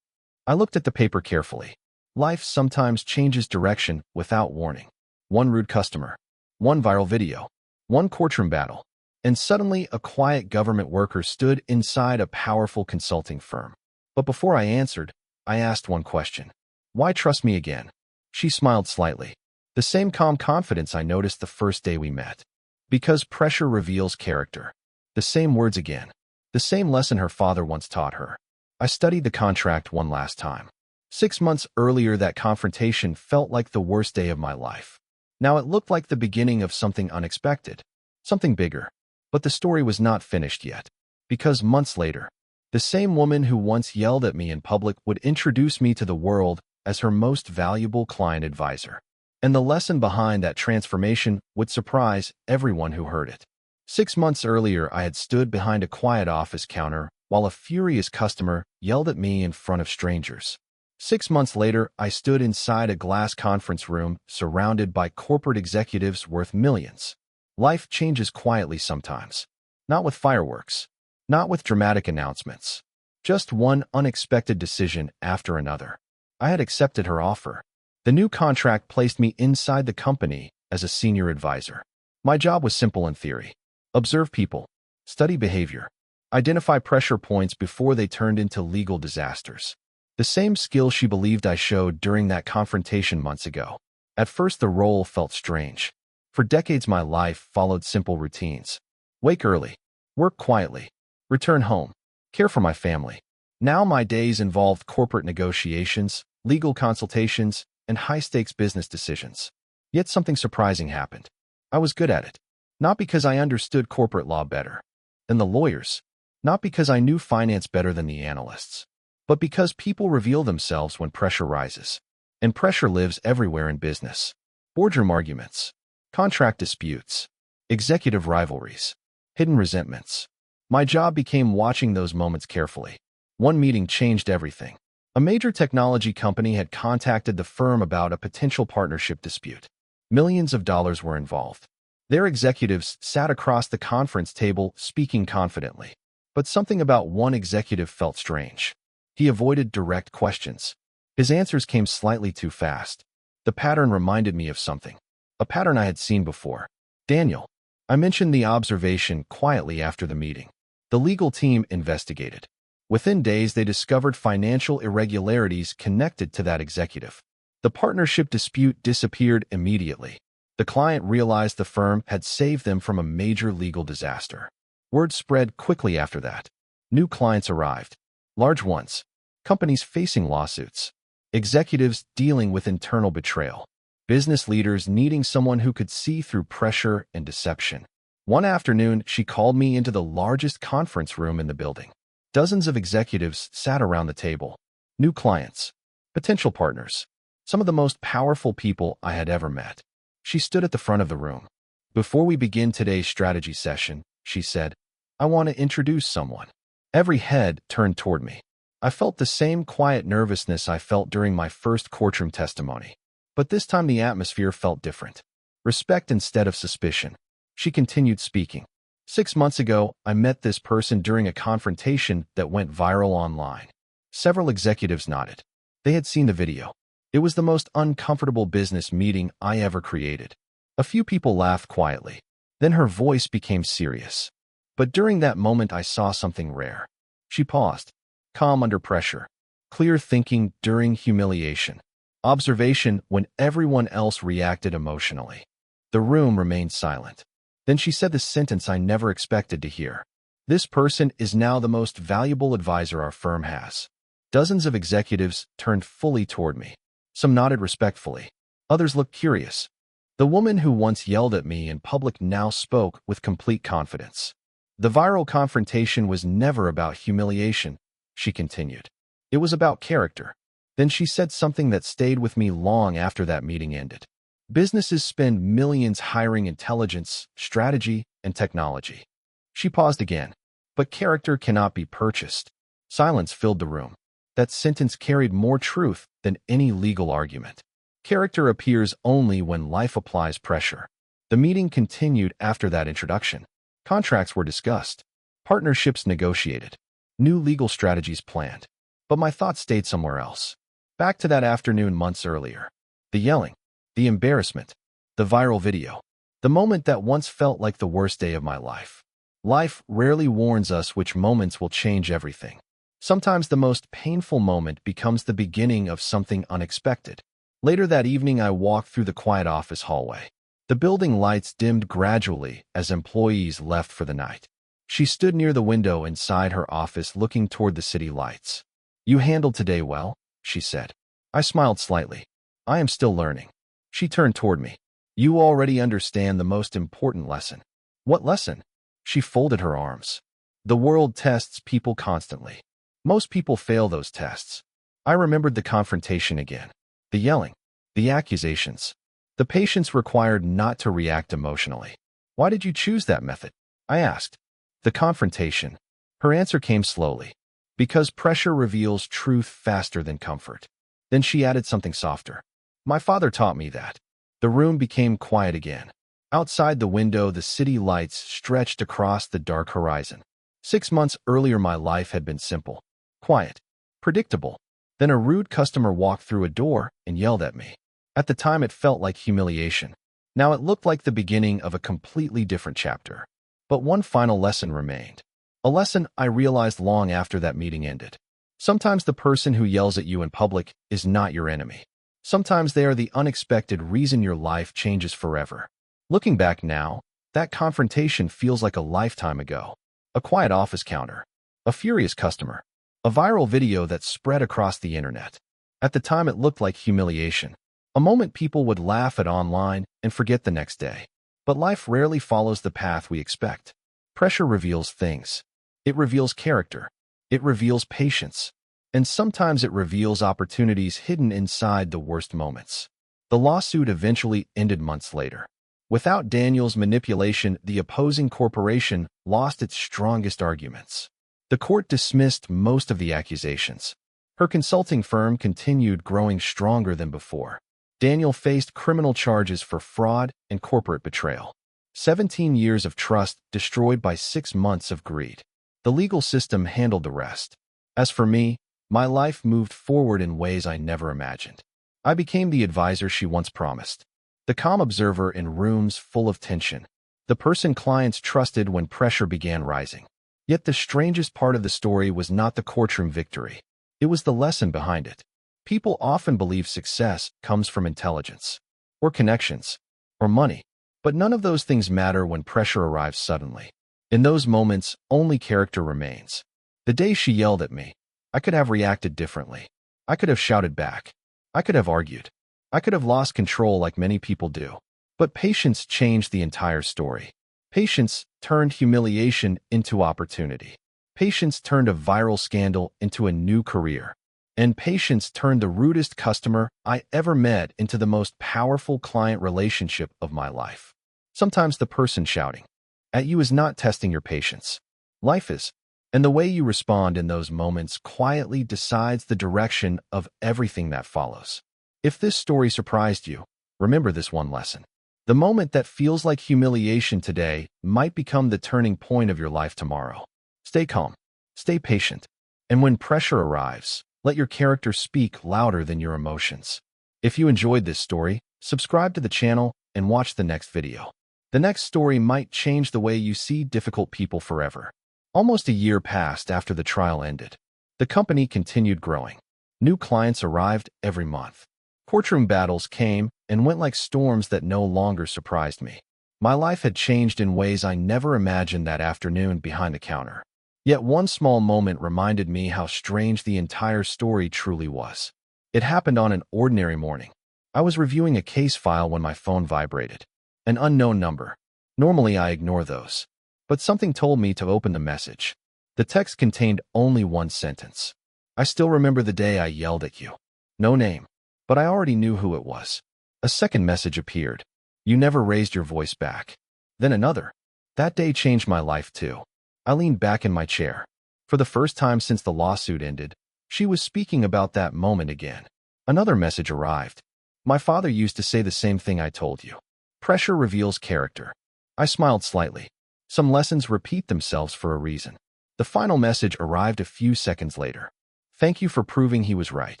I looked at the paper carefully. Life sometimes changes direction without warning. One rude customer, one viral video, one courtroom battle, and suddenly a quiet government worker stood inside a powerful consulting firm. But before I answered, I asked one question. "Why trust me again?" She smiled slightly. The same calm confidence I noticed the first day we met. "Because pressure reveals character." The same words again. The same lesson her father once taught her. I studied the contract one last time. 6 months earlier, that confrontation felt like the worst day of my life. Now it looked like the beginning of something unexpected, something bigger. But the story was not finished yet. Because months later, the same woman who once yelled at me in public would introduce me to the world as her most valuable client advisor. And the lesson behind that transformation would surprise everyone who heard it. 6 months earlier, I had stood behind a quiet office counter while a furious customer yelled at me in front of strangers. 6 months later, I stood inside a glass conference room surrounded by corporate executives worth millions. Life changes quietly sometimes. Not with fireworks. Not with dramatic announcements. Just one unexpected decision after another. I had accepted her offer. The new contract placed me inside the company as a senior advisor. My job was simple in theory. Observe people. Study behavior. Identify pressure points before they turned into legal disasters. The same skill she believed I showed during that confrontation months ago. At first, the role felt strange. For decades, my life followed simple routines. Wake early. Work quietly. Return home. Care for my family. Now my days involved corporate negotiations, legal consultations, and high-stakes business decisions. Yet something surprising happened. I was good at it. Not because I understood corporate law better than the lawyers. Not because I knew finance better than the analysts. But because people reveal themselves when pressure rises. And pressure lives everywhere in business. Boardroom arguments. Contract disputes. Executive rivalries. Hidden resentments. My job became watching those moments carefully. One meeting changed everything. A major technology company had contacted the firm about a potential partnership dispute. Millions of dollars were involved. Their executives sat across the conference table speaking confidently. But something about one executive felt strange. He avoided direct questions. His answers came slightly too fast. The pattern reminded me of something. A pattern I had seen before. "Daniel, I mentioned the observation quietly after the meeting. The legal team investigated. Within days, they discovered financial irregularities connected to that executive. The partnership dispute disappeared immediately. The client realized the firm had saved them from a major legal disaster. Word spread quickly after that. New clients arrived. Large ones. Companies facing lawsuits. Executives dealing with internal betrayal. Business leaders needing someone who could see through pressure and deception. One afternoon, she called me into the largest conference room in the building. Dozens of executives sat around the table. New clients. Potential partners. Some of the most powerful people I had ever met. She stood at the front of the room. Before we begin today's strategy session, she said, I want to introduce someone. Every head turned toward me. I felt the same quiet nervousness I felt during my first courtroom testimony. But this time the atmosphere felt different. Respect instead of suspicion. She continued speaking. 6 months ago, I met this person during a confrontation that went viral online. Several executives nodded. They had seen the video. It was the most uncomfortable business meeting I ever created. A few people laughed quietly. Then her voice became serious. But during that moment, I saw something rare. She paused. Calm under pressure. Clear thinking during humiliation. Observation when everyone else reacted emotionally. The room remained silent. Then she said the sentence I never expected to hear. This person is now the most valuable advisor our firm has. Dozens of executives turned fully toward me. Some nodded respectfully. Others looked curious. The woman who once yelled at me in public now spoke with complete confidence. The viral confrontation was never about humiliation, she continued. It was about character. Then she said something that stayed with me long after that meeting ended. Businesses spend millions hiring intelligence, strategy, and technology. She paused again. But character cannot be purchased. Silence filled the room. That sentence carried more truth than any legal argument. Character appears only when life applies pressure. The meeting continued after that introduction. Contracts were discussed. Partnerships negotiated. New legal strategies planned. But my thoughts stayed somewhere else. Back to that afternoon months earlier. The yelling. The embarrassment. The viral video. The moment that once felt like the worst day of my life. Life rarely warns us which moments will change everything. Sometimes the most painful moment becomes the beginning of something unexpected. Later that evening, I walked through the quiet office hallway. The building lights dimmed gradually as employees left for the night. She stood near the window inside her office looking toward the city lights. You handled today well, she said. I smiled slightly. I am still learning. She turned toward me. You already understand the most important lesson. What lesson? She folded her arms. The world tests people constantly. Most people fail those tests. I remembered the confrontation again. The yelling. The accusations. The patience required not to react emotionally. Why did you choose that method? I asked. The confrontation. Her answer came slowly. Because pressure reveals truth faster than comfort. Then she added something softer. My father taught me that. The room became quiet again. Outside the window, the city lights stretched across the dark horizon. 6 months earlier, my life had been simple, quiet, predictable. Then a rude customer walked through a door and yelled at me. At the time, it felt like humiliation. Now it looked like the beginning of a completely different chapter. But one final lesson remained. A lesson I realized long after that meeting ended. Sometimes the person who yells at you in public is not your enemy. Sometimes they are the unexpected reason your life changes forever. Looking back now, that confrontation feels like a lifetime ago. A quiet office counter. A furious customer. A viral video that spread across the internet. At the time, it looked like humiliation. A moment people would laugh at online and forget the next day. But life rarely follows the path we expect. Pressure reveals things. It reveals character. It reveals patience. And sometimes it reveals opportunities hidden inside the worst moments. The lawsuit eventually ended months later. Without Daniel's manipulation, the opposing corporation lost its strongest arguments. The court dismissed most of the accusations. Her consulting firm continued growing stronger than before. Daniel faced criminal charges for fraud and corporate betrayal. 17 years of trust destroyed by 6 months of greed. The legal system handled the rest. As for me, my life moved forward in ways I never imagined. I became the advisor she once promised. The calm observer in rooms full of tension. the person clients trusted when pressure began rising. Yet the strangest part of the story was not the courtroom victory. It was the lesson behind it. People often believe success comes from intelligence, or connections, or money. But none of those things matter when pressure arrives suddenly. In those moments, only character remains. The day she yelled at me, I could have reacted differently. I could have shouted back. I could have argued. I could have lost control like many people do. But patience changed the entire story. Patience turned humiliation into opportunity. Patience turned a viral scandal into a new career. And patience turned the rudest customer I ever met into the most powerful client relationship of my life. Sometimes the person shouting at you is not testing your patience. Life is. And the way you respond in those moments quietly decides the direction of everything that follows. If this story surprised you, remember this one lesson. The moment that feels like humiliation today might become the turning point of your life tomorrow. Stay calm, stay patient, and when pressure arrives, let your character speak louder than your emotions. If you enjoyed this story, subscribe to the channel and watch the next video. The next story might change the way you see difficult people forever. Almost a year passed after the trial ended. The company continued growing. New clients arrived every month. Courtroom battles came and went like storms that no longer surprised me. My life had changed in ways I never imagined that afternoon behind the counter. Yet one small moment reminded me how strange the entire story truly was. It happened on an ordinary morning. I was reviewing a case file when my phone vibrated. An unknown number. Normally I ignore those. But something told me to open the message. The text contained only one sentence. I still remember the day I yelled at you. No name. But I already knew who it was. A second message appeared. You never raised your voice back. Then another. That day changed my life too. I leaned back in my chair. For the first time since the lawsuit ended, she was speaking about that moment again. Another message arrived. My father used to say the same thing I told you. Pressure reveals character. I smiled slightly. Some lessons repeat themselves for a reason. The final message arrived a few seconds later. Thank you for proving he was right.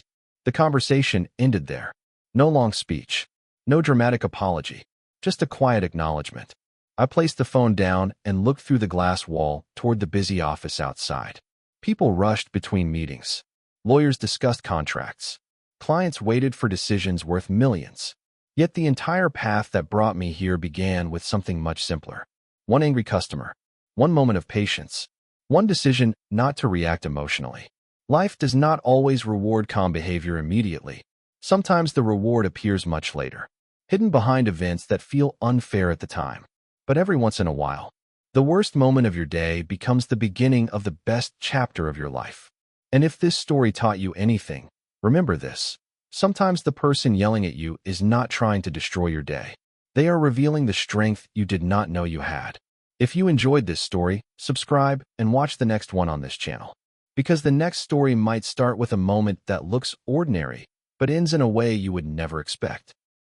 The conversation ended there. No long speech. No dramatic apology. Just a quiet acknowledgement. I placed the phone down and looked through the glass wall toward the busy office outside. People rushed between meetings. Lawyers discussed contracts. Clients waited for decisions worth millions. Yet the entire path that brought me here began with something much simpler. One angry customer. One moment of patience. One decision not to react emotionally. Life does not always reward calm behavior immediately. Sometimes the reward appears much later, hidden behind events that feel unfair at the time. But every once in a while, the worst moment of your day becomes the beginning of the best chapter of your life. And if this story taught you anything, remember this. Sometimes the person yelling at you is not trying to destroy your day. They are revealing the strength you did not know you had. If you enjoyed this story, subscribe and watch the next one on this channel. Because the next story might start with a moment that looks ordinary, but ends in a way you would never expect.